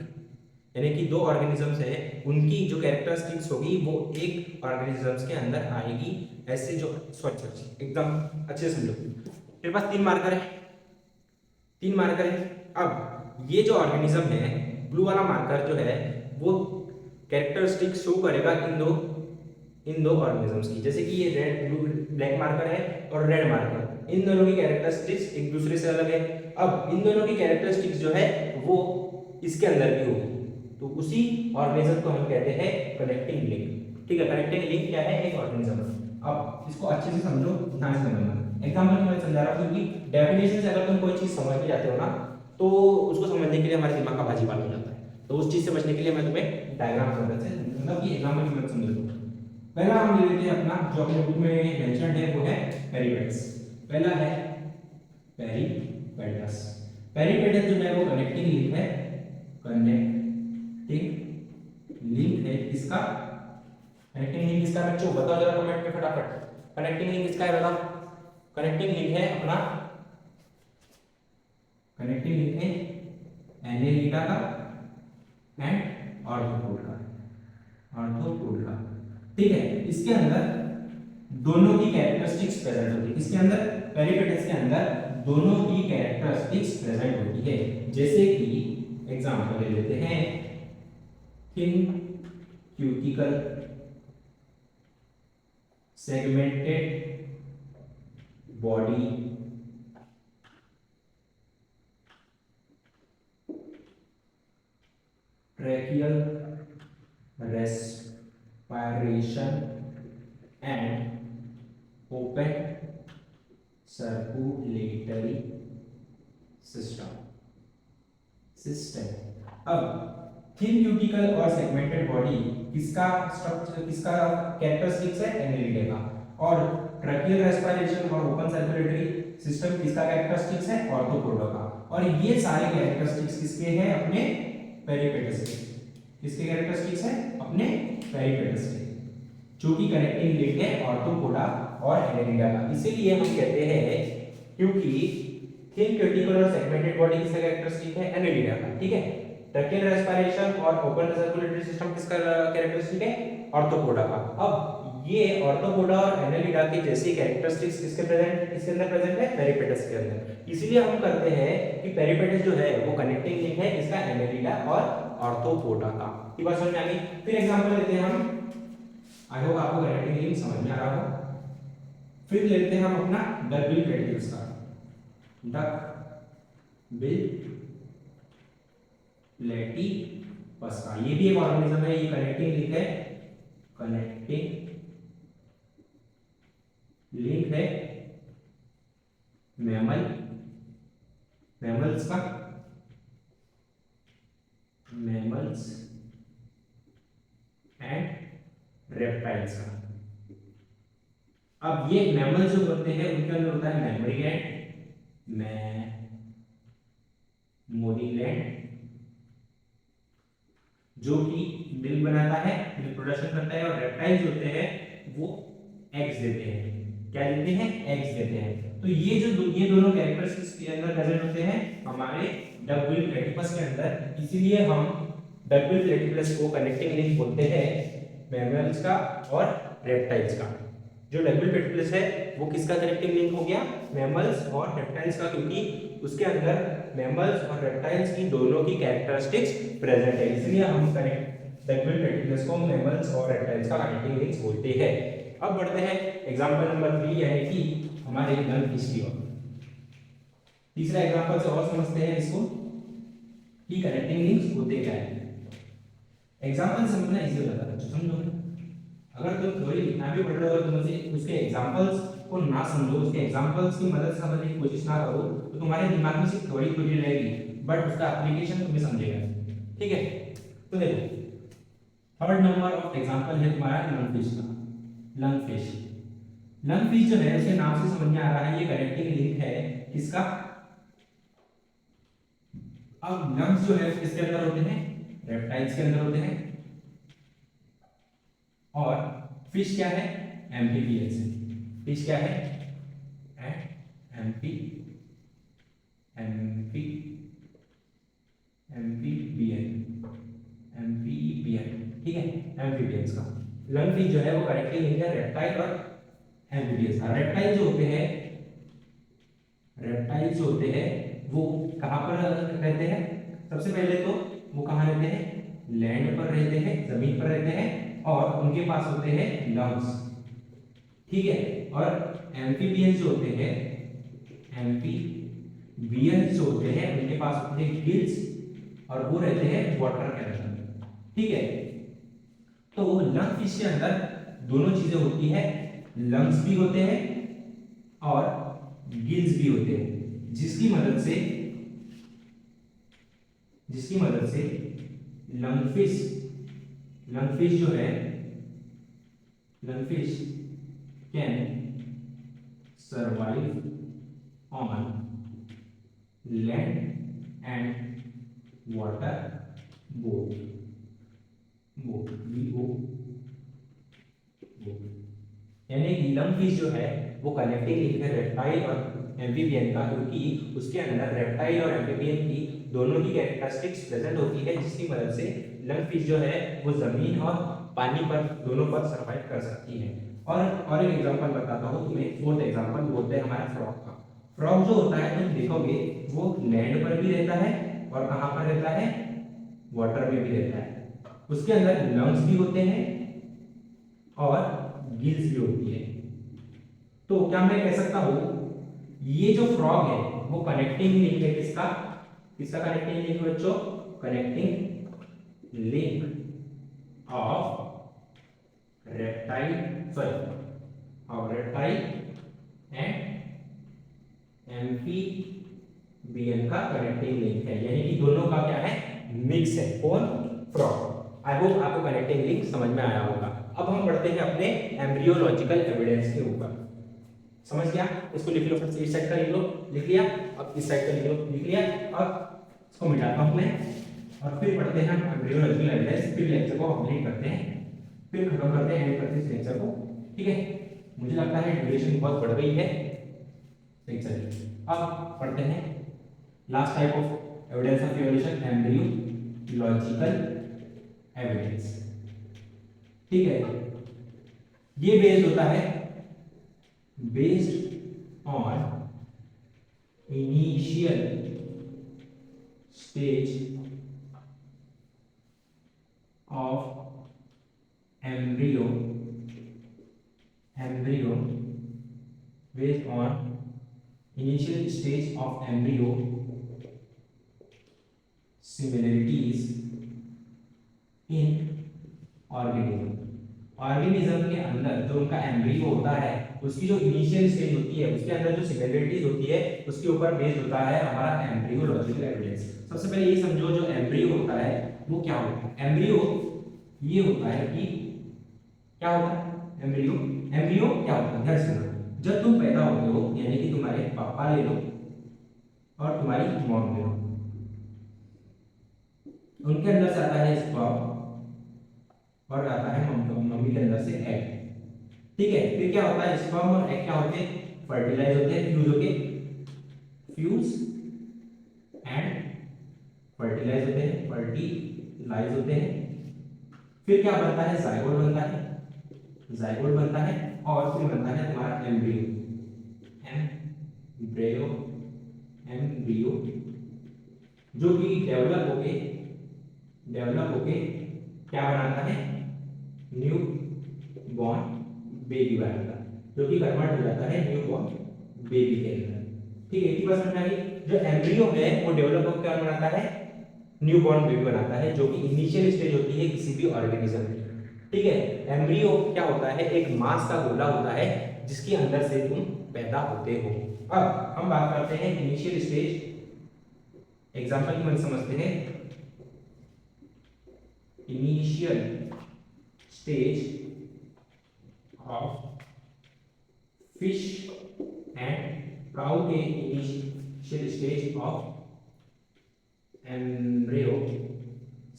यानी कि 2 ऑर्गेनिजम्स है, उनकी जो कैरेक्टरिस्टिक्स होगी वो एक ऑर्गेनिजम्स के अंदर आएगी। ऐसे जो स्वच्छ एकदम अच्छे से समझो, मेरे पास 3 मार्कर है, 3 मार्कर है। अब ये जो ऑर्गेनिज्म है, ब्लू वाला मार्कर जो है वो कैरेक्टरिस्टिक्स शो करेगा इन दो ऑर्गेनिजम्स की, जैसे कि ये रेड ब्लू ब्लैक मार्कर है और रेड मार्कर, इन दोनों की कैरेक्टरिस्टिक्स एक दूसरे से अलग है। अब इन दोनों की कैरेक्टरिस्टिक्स जो है वो इसके अंदर भी होगी, तो उसी ऑर्गेनिज्म को हम कहते हैं कनेक्टिंग लिंक, ठीक है। कनेक्टिंग लिंक क्या है, एक ऑर्गेनिज्म। अब इसको अच्छे से समझो, ध्यान से समझना। एग्जांपल में मैं समझा रहा हूं, क्योंकि डेफिनेशन से अगर तुम कोई चीज समझ के जाते हो ना, तो उसको समझने के लिए हमारे दिमाग का भाजीपाल हो जाता है, तो उस चीज से बचने के लिए मैं तुम्हें डायग्राम की मदद से, मतलब कि एग्जांपल की मदद से समझ लो। पहला हम ले लेते हैं अपना, जो अपने बुक में मेंशन्ड है, वो है पेरिपेट्स। पहला है पेरिपेटस। पेरिपेटस जो है वो कनेक्टिंग लिंक है, कनेक्टिंग लिंक है किसका, कनेक्टिंग लिंक किसका बच्चों, बताओ जरा कमेंट में फटाफट, कनेक्टिंग लिंक किसका है बताओ। कनेक्टिंग लिंक है अपना, कनेक्टिंग लिंक है एनेलिडा का एंड ऑर्थोपोडा, ऑर्थोपोडा। ठीक है, इसके अंदर दोनों की कैरेक्टरिस्टिक्स प्रेजेंट होती है। इसके अंदर पेरिपेटस के अंदर दोनों की कैरेक्टरिस्टिक्स प्रेजेंट होती है। जैसे कि एग्जांपल ले लेते हैं, thin cuticle, segmented body, tracheal respiration and open circulatory system. अब थिन क्यूटिकल और सेगमेंटेड बॉडी किसका स्ट्रक्चर, किसका कैरेक्टरिस्टिक्स है, एनेलिडे का। और ट्रैकियल रेस्पिरेशन और ओपन सर्कुलेटरी सिस्टम किसका कैरेक्टरिस्टिक्स है, ऑर्थोपोडा का। और ये सारे कैरेक्टरिस्टिक्स किसके हैं, अपने पेरिपेटस के। किसके कैरेक्टरिस्टिक्स है, अपने पेरिपेटस के, जो कि कनेक्टिंग लिंक है ऑर्थोपोडा और एनेलिडा का। इसीलिए हम कहते हैं, क्योंकि थिन क्यूटिकल और सेगमेंटेड बॉडी किसका कैरेक्टरिस्टिक है, एनेलिडा का। ठीक है, ट्रैकियल रेस्पिरेशन और ओपन सर्कुलेटरी सिस्टम किसका कैरेक्टरिस्टिक है, ऑर्थोपोडा का। अब ये ऑर्थोपोडा और एनेलिडा के जैसी कैरेक्टरिस्टिक्स किसके अंदर प्रेजेंट है, पेरिपेटस के अंदर। इसीलिए हम करते हैं कि पेरिपेटस जो है वो कनेक्टिंग लिंक है इसका एनेलिडा और ऑर्थोपोडा का। ये बात समझ में आ गई। फिर एग्जांपल लेते हैं हम, आई होप आपको कनेक्टिंग लिंक समझ में आ रहा हो। फिर लेते हैं हम अपना डक बिल प्लेटिपस का, डक बिल प्लेटिपस का। ये भी एक ऑर्गेनिज्म है, ये कनेक्टिंग लिंक है, कनेक्टिंग लिंक है मैमल्स का, मैमल्स एंड रेप्टाइल्स का। अब ये मैमल्स जो होते हैं उनके अंदर होता है मेमोरी ग्लैंड, मेमोरी ग्लैंड जो कि मिल्क बनाता है, मिल्क प्रोडक्शन करता है। और रेप्टाइल्स होते हैं वो एग्स देते हैं। क्या देते हैं, एग्स देते हैं। तो ये ये दोनों कैरेक्टर्स इसके अंदर प्रेजेंट होते हैं हमारे डक बिल प्लेटिपस के अंदर। इसीलिए हम डक बिल प्लेटिपस को कनेक्टिंग लिंक बोलते हैं मैमल्स का और रेप्टाइल्स का। जो डक बिल प्लेटिपस है वो किसका कनेक्टिंग लिंक हो गया, मैमल्स और रेप्टाइल्स का, क्योंकि उसके अंदर मैमल्स और रेप्टाइल्स की दोनों की कैरेक्टरिस्टिक्स प्रेजेंट है। इसलिए हम डक बिल प्लेटिपस को मैमल्स और रेप्टाइल्स का कनेक्टिंग लिंक्स बोलते हैं। अब बढ़ते हैं एग्जांपल नंबर 3 यानी कि हमारे नन फिश की ओर। तीसरा एग्जांपल से और समझते हैं इसको कि कनेक्टिंग लिंक्स होते क्या है। एग्जांपल समझना इजी होता है, समझो। अगर तुम थ्योरी लिखना भी पढ़ रहे हो, तुम उसके एग्जांपल्स को ना समझो, उसके एग्जांपल्स की मदद से समझने की कोशिश ना करो, तो तुम्हारे दिमाग में सिर्फ थ्योरी थ्योरी रहेगी, बट उसका एप्लीकेशन तुम्हें समझेगा। ठीक है, तो देखो थर्ड नंबर ऑफ एग्जांपल है तुम्हारा लंगफिश का। लंगफिश, लंगफिश जो है उसके नाम से समझ में आ रहा है ये कनेक्टिंग लिंक है किसका। अब लंग्स जो है किसके अंदर होते हैं, रेप्टाइल्स के अंदर होते हैं। और फिश क्या है, एम्फीबियंस है। फिश क्या है, एम्फीबियन। ठीक है, एम्फीबियंस का। लंगफिश जो है वो कनेक्टिंग लिंक है रेप्टाइल और एम्फीबियंस का। रेप्टाइल जो होते हैं वो कहाँ पर रहते हैं, सबसे पहले तो वो कहाँ रहते हैं, लैंड पर रहते हैं, जमीन पर रहते हैं, और उनके पास होते हैं लंग्स। ठीक है, और एम्फीबियंस जो होते हैं, एम्फीबियंस जो होते हैं उनके पास होते हैं गिल्स, और वो रहते हैं वाटर के अंदर। ठीक है, तो लंगफिश के अंदर दोनों चीजें होती है, लंग्स भी होते हैं और गिल्स भी होते हैं, जिसकी मदद से लंगफिश जो है, lungfish can survive on land and water both. यानी कि लंगफिश जो है वो कनेक्टिंग लिंक है रेप्टाइल और एम्फीबियन का, क्योंकि उसके अंदर रेप्टाइल और एम्फीबियन की दोनों ही कैरेक्टरिस्टिक्स प्रेजेंट होती है, जिसकी मदद से लंग फिश जो है वो जमीन और पानी पर दोनों पर सर्वाइव कर सकती है। और एक एग्जांपल बताता हूँ तुम्हें, फोर्थ एग्जांपल बोलते हैं हमारा फ्रॉग का। फ्रॉग जो होता है तुम देखोगे वो लैंड पर भी रहता है और कहाँ पर रहता है, वाटर में भी रहता है। उसके अंदर लंग्स भी होते हैं और गिल्स भी होती है। तो क्या मैं कह सकता हूँ ये जो फ्रॉग है वो कनेक्टिंग लिंक है, किसका किसका कनेक्टिंग लिंक बच्चों, connecting link of reptile, reptile and amphibian का कनेक्टिंग लिंक है, यानी कि दोनों का क्या है, मिक्स है। कौन, फ्रॉग। आई होप आपको कनेक्टिंग लिंक समझ में आया होगा। अब हम बढ़ते हैं अपने एम्ब्रियोलॉजिकल एविडेंस के ऊपर। समझ गया, इसको लिख लो, फिर से इस साइड का लिख लो, लिख लिया। अब इस साइड का लिख लो, लिख लिया। अब इसको मिटाता हूं मैं और फिर पढ़ते हैं हम एम्ब्रियोलॉजिकल एविडेंस। फिर लेक्चर को कंप्लीट करते हैं, फिर खत्म करते हैं, एंड करते हैं इस लेक्चर को। ठीक है, मुझे लगता है ड्यूरेशन बहुत बढ़ गई है। चलिए अब पढ़ते हैं last type of evidence of evolution, embryological evidence. ठीक है, ये बेस्ड होता है based on initial stage of embryo based on initial stage of embryo similarities in organism। Organism के अंदर जो उनका एम्ब्रियो होता है उसकी जो इनिशियल स्टेज होती है उसके अंदर जो सिमिलरिटीज होती है उसके ऊपर बेस्ड होता है हमारा एम्ब्रियोलॉजिकल एविडेंस। सबसे पहले ये समझो जो एम्ब्रियो होता है वो क्या होता है। एम्ब्रियो ये होता है कि क्या होता है, एम्ब्रियो क्या होता है, ध्यान से सुनो। जब तुम पैदा होते हो, यानी कि तुम्हारे पापा ले लो और तुम्हारी मॉम ले लो, उनके अंदर से आता है स्पर्म और आता है मम्मी के अंदर से एग। ठीक है, फिर क्या होता है, स्पर्म और एग क्या होते हैं, फर्टिलाइज होते हैं, फ्यूज होके, फ्यूज एंड फर्टिलाइज होते हैं, फर्टिलाइज होते हैं। फिर क्या बनता है, जाइगोट बनता है, जाइगोट बनता है और फिर बनता है तुम्हारा एम्ब्रियो, एम्ब्रियो एम्ब्रियो जो कि डेवलप होके क्या बनाता है, न्यू बॉर्न बेबी बनाता है, जो कि कन्वर्ट हो जाता है न्यू बॉर्न बेबी के अंदर। ठीक है, इतनी बात समझ में आई। जो एम्ब्रियो है वो डेवलप होकर क्या बनाता है, न्यू बॉर्न बेबी बनाता है, जो कि इनिशियल स्टेज होती है किसी भी ऑर्गेनिज्म में। ठीक है, एम्ब्रियो क्या होता है, एक मांस का गोला होता है जिसके अंदर से तुम पैदा होते हो। अब हम बात करते हैं इनिशियल स्टेज, एग्जांपल की मदद समझते हैं। Initial stage of fish and cow के इनिशियल स्टेज ऑफ एम्ब्रियो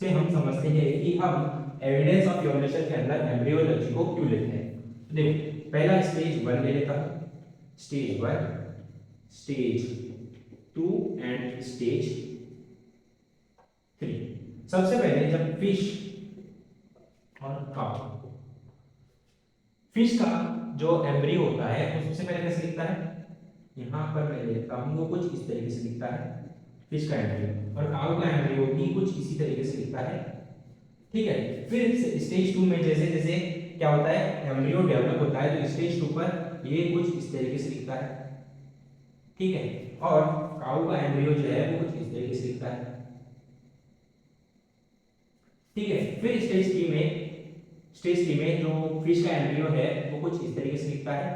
से हम समझते हैं कि हम एविडेंस ऑफ इवोल्यूशन के अंदर एम्ब्रियोलॉजी को क्यों लेते हैं। देखो, पहला स्टेज 1 ले लेता हूं, स्टेज 1, स्टेज 2 एंड स्टेज 3। सबसे पहले जब फिश और काउ, फिश का जो एम्ब्रियो होता है वो सबसे पहले कैसे दिखता है, यहां पर मैं लिखता हूं, वो कुछ इस तरीके से दिखता है फिश का एम्ब्रियो, और काउ का एम्ब्रियो भी कुछ इसी तरीके से दिखता है। ठीक है, फिर स्टेज 2 में जैसे जैसे क्या होता है, एम्ब्रियो डेवलप होता है तो स्टेज 2 पर ये कुछ इस तरीके से दिखता है। ठीक है, और काउ का एम्ब्रियो जो है वो कुछ इस तरीके से दिखता है। ठीक है, फिर स्टेज 3 में जो फिश का एम्ब्रियो है वो कुछ इस तरीके से दिखता है,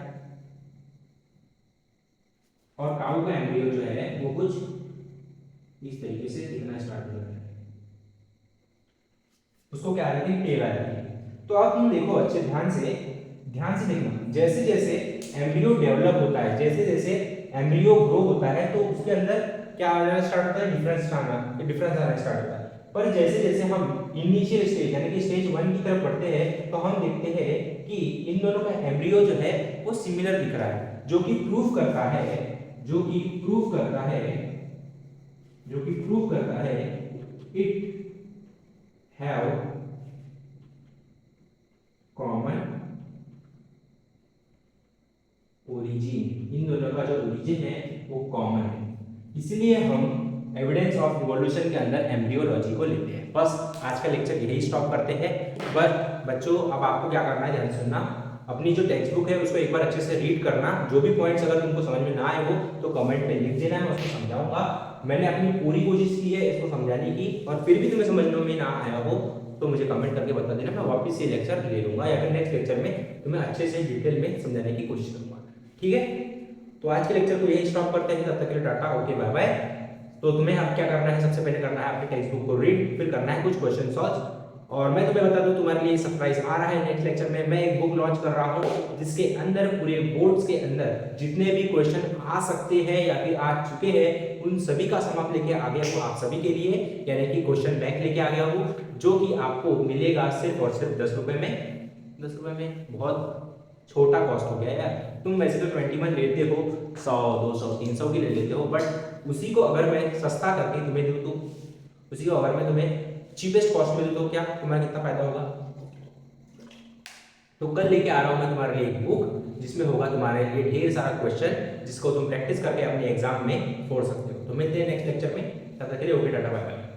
और काऊ का एम्ब्रियो जो है वो कुछ इस तरीके से दिखना स्टार्ट हो जाता है, उसको क्या आ जाती है, टेल आ जाती है। तो अब तुम देखो अच्छे ध्यान से देखना, जैसे जैसे एम्ब्रियो डेवलप होता है, जैसे जैसे एम्ब्रियो ग्रो होता है तो उसके अंदर क्या आना स्टार्ट होता है, डिफरेंस आना स्टार्ट होता है। पर जैसे जैसे हम इनिशियल स्टेज यानी कि स्टेज 1 की तरफ बढ़ते हैं तो हम देखते हैं कि इन दोनों का एम्ब्रियो जो है वो सिमिलर दिख रहा है, जो कि प्रूफ करता है जो कि प्रूव करता है इट हैव कॉमन ओरिजिन, इन दोनों का जो ओरिजिन है वो कॉमन है, इसलिए हम एविडेंस ऑफ इवोल्यूशन के अंदर एम्ब्रियोलॉजी को लेते हैं। बस आज का लेक्चर यही स्टॉप करते हैं। बस बच्चों अब आपको क्या करना है, ध्यान सुनना, अपनी जो टेक्स्ट बुक है उसको एक बार अच्छे से रीड करना, जो भी पॉइंट्स अगर तुमको समझ में ना आए हो तो कमेंट में लिख देना, मैं उसको समझाऊंगा। मैंने अपनी पूरी कोशिश की है इसको समझाने की, और फिर भी तुम्हें समझने में ना आया हो तो मुझे कमेंट करके बता देना, मैं वापस ये लेक्चर ले लूंगा या फिर नेक्स्ट लेक्चर में तुम्हें अच्छे से डिटेल में समझाने की कोशिश करूंगा। ठीक है, तो आज के लेक्चर को यही स्टॉप करते हैं। तब तक के लिए टाटा, ओके, बाय बाय। तो तुम्हें अब क्या करना है, सबसे पहले करना है अपने टेक्स्ट बुक को रीड, फिर करना है कुछ क्वेश्चन सॉल्व। और मैं तुम्हें बता दूं तुम्हारे लिए सरप्राइज आ रहा है, नेक्स्ट लेक्चर में मैं एक बुक लॉन्च कर रहा हूं जिसके अंदर पूरे बोर्ड्स के अंदर जितने भी क्वेश्चन आ सकते हैं या फिर आ चुके हैं उन सभी का सम अप लेके आ गया हूं आप सभी के लिए, यानी कि क्वेश्चन बैंक लेके आ गया हूं, जो कि आपको मिलेगा सिर्फ और सिर्फ 10 रुपए में। 10 रुपए में बहुत छोटा कॉस्ट हो गया यार। तुम वैसे तो 21 लेते हो, 100 200 300 की ले लेते हो, बट उसी को अगर मैं सस्ता करके तुम्हें दूं तो, उसी को अगर मैं तुम्हें चीपेस्ट कॉस्ट में दूं तो क्या तुम्हारा कितना फायदा होगा। तो कल लेके आ रहा हूं मैं तुम्हारे लिए एक बुक जिसमें होगा तुम्हारे लिए ढेर सारा क्वेश्चन जिसको तुम प्रैक्टिस करके अपने एग्जाम में फोड़ सकते हो। तो मिलते हैं नेक्स्ट लेक्चर में, तब तक के लिए ओके, टाटा, बाय बाय।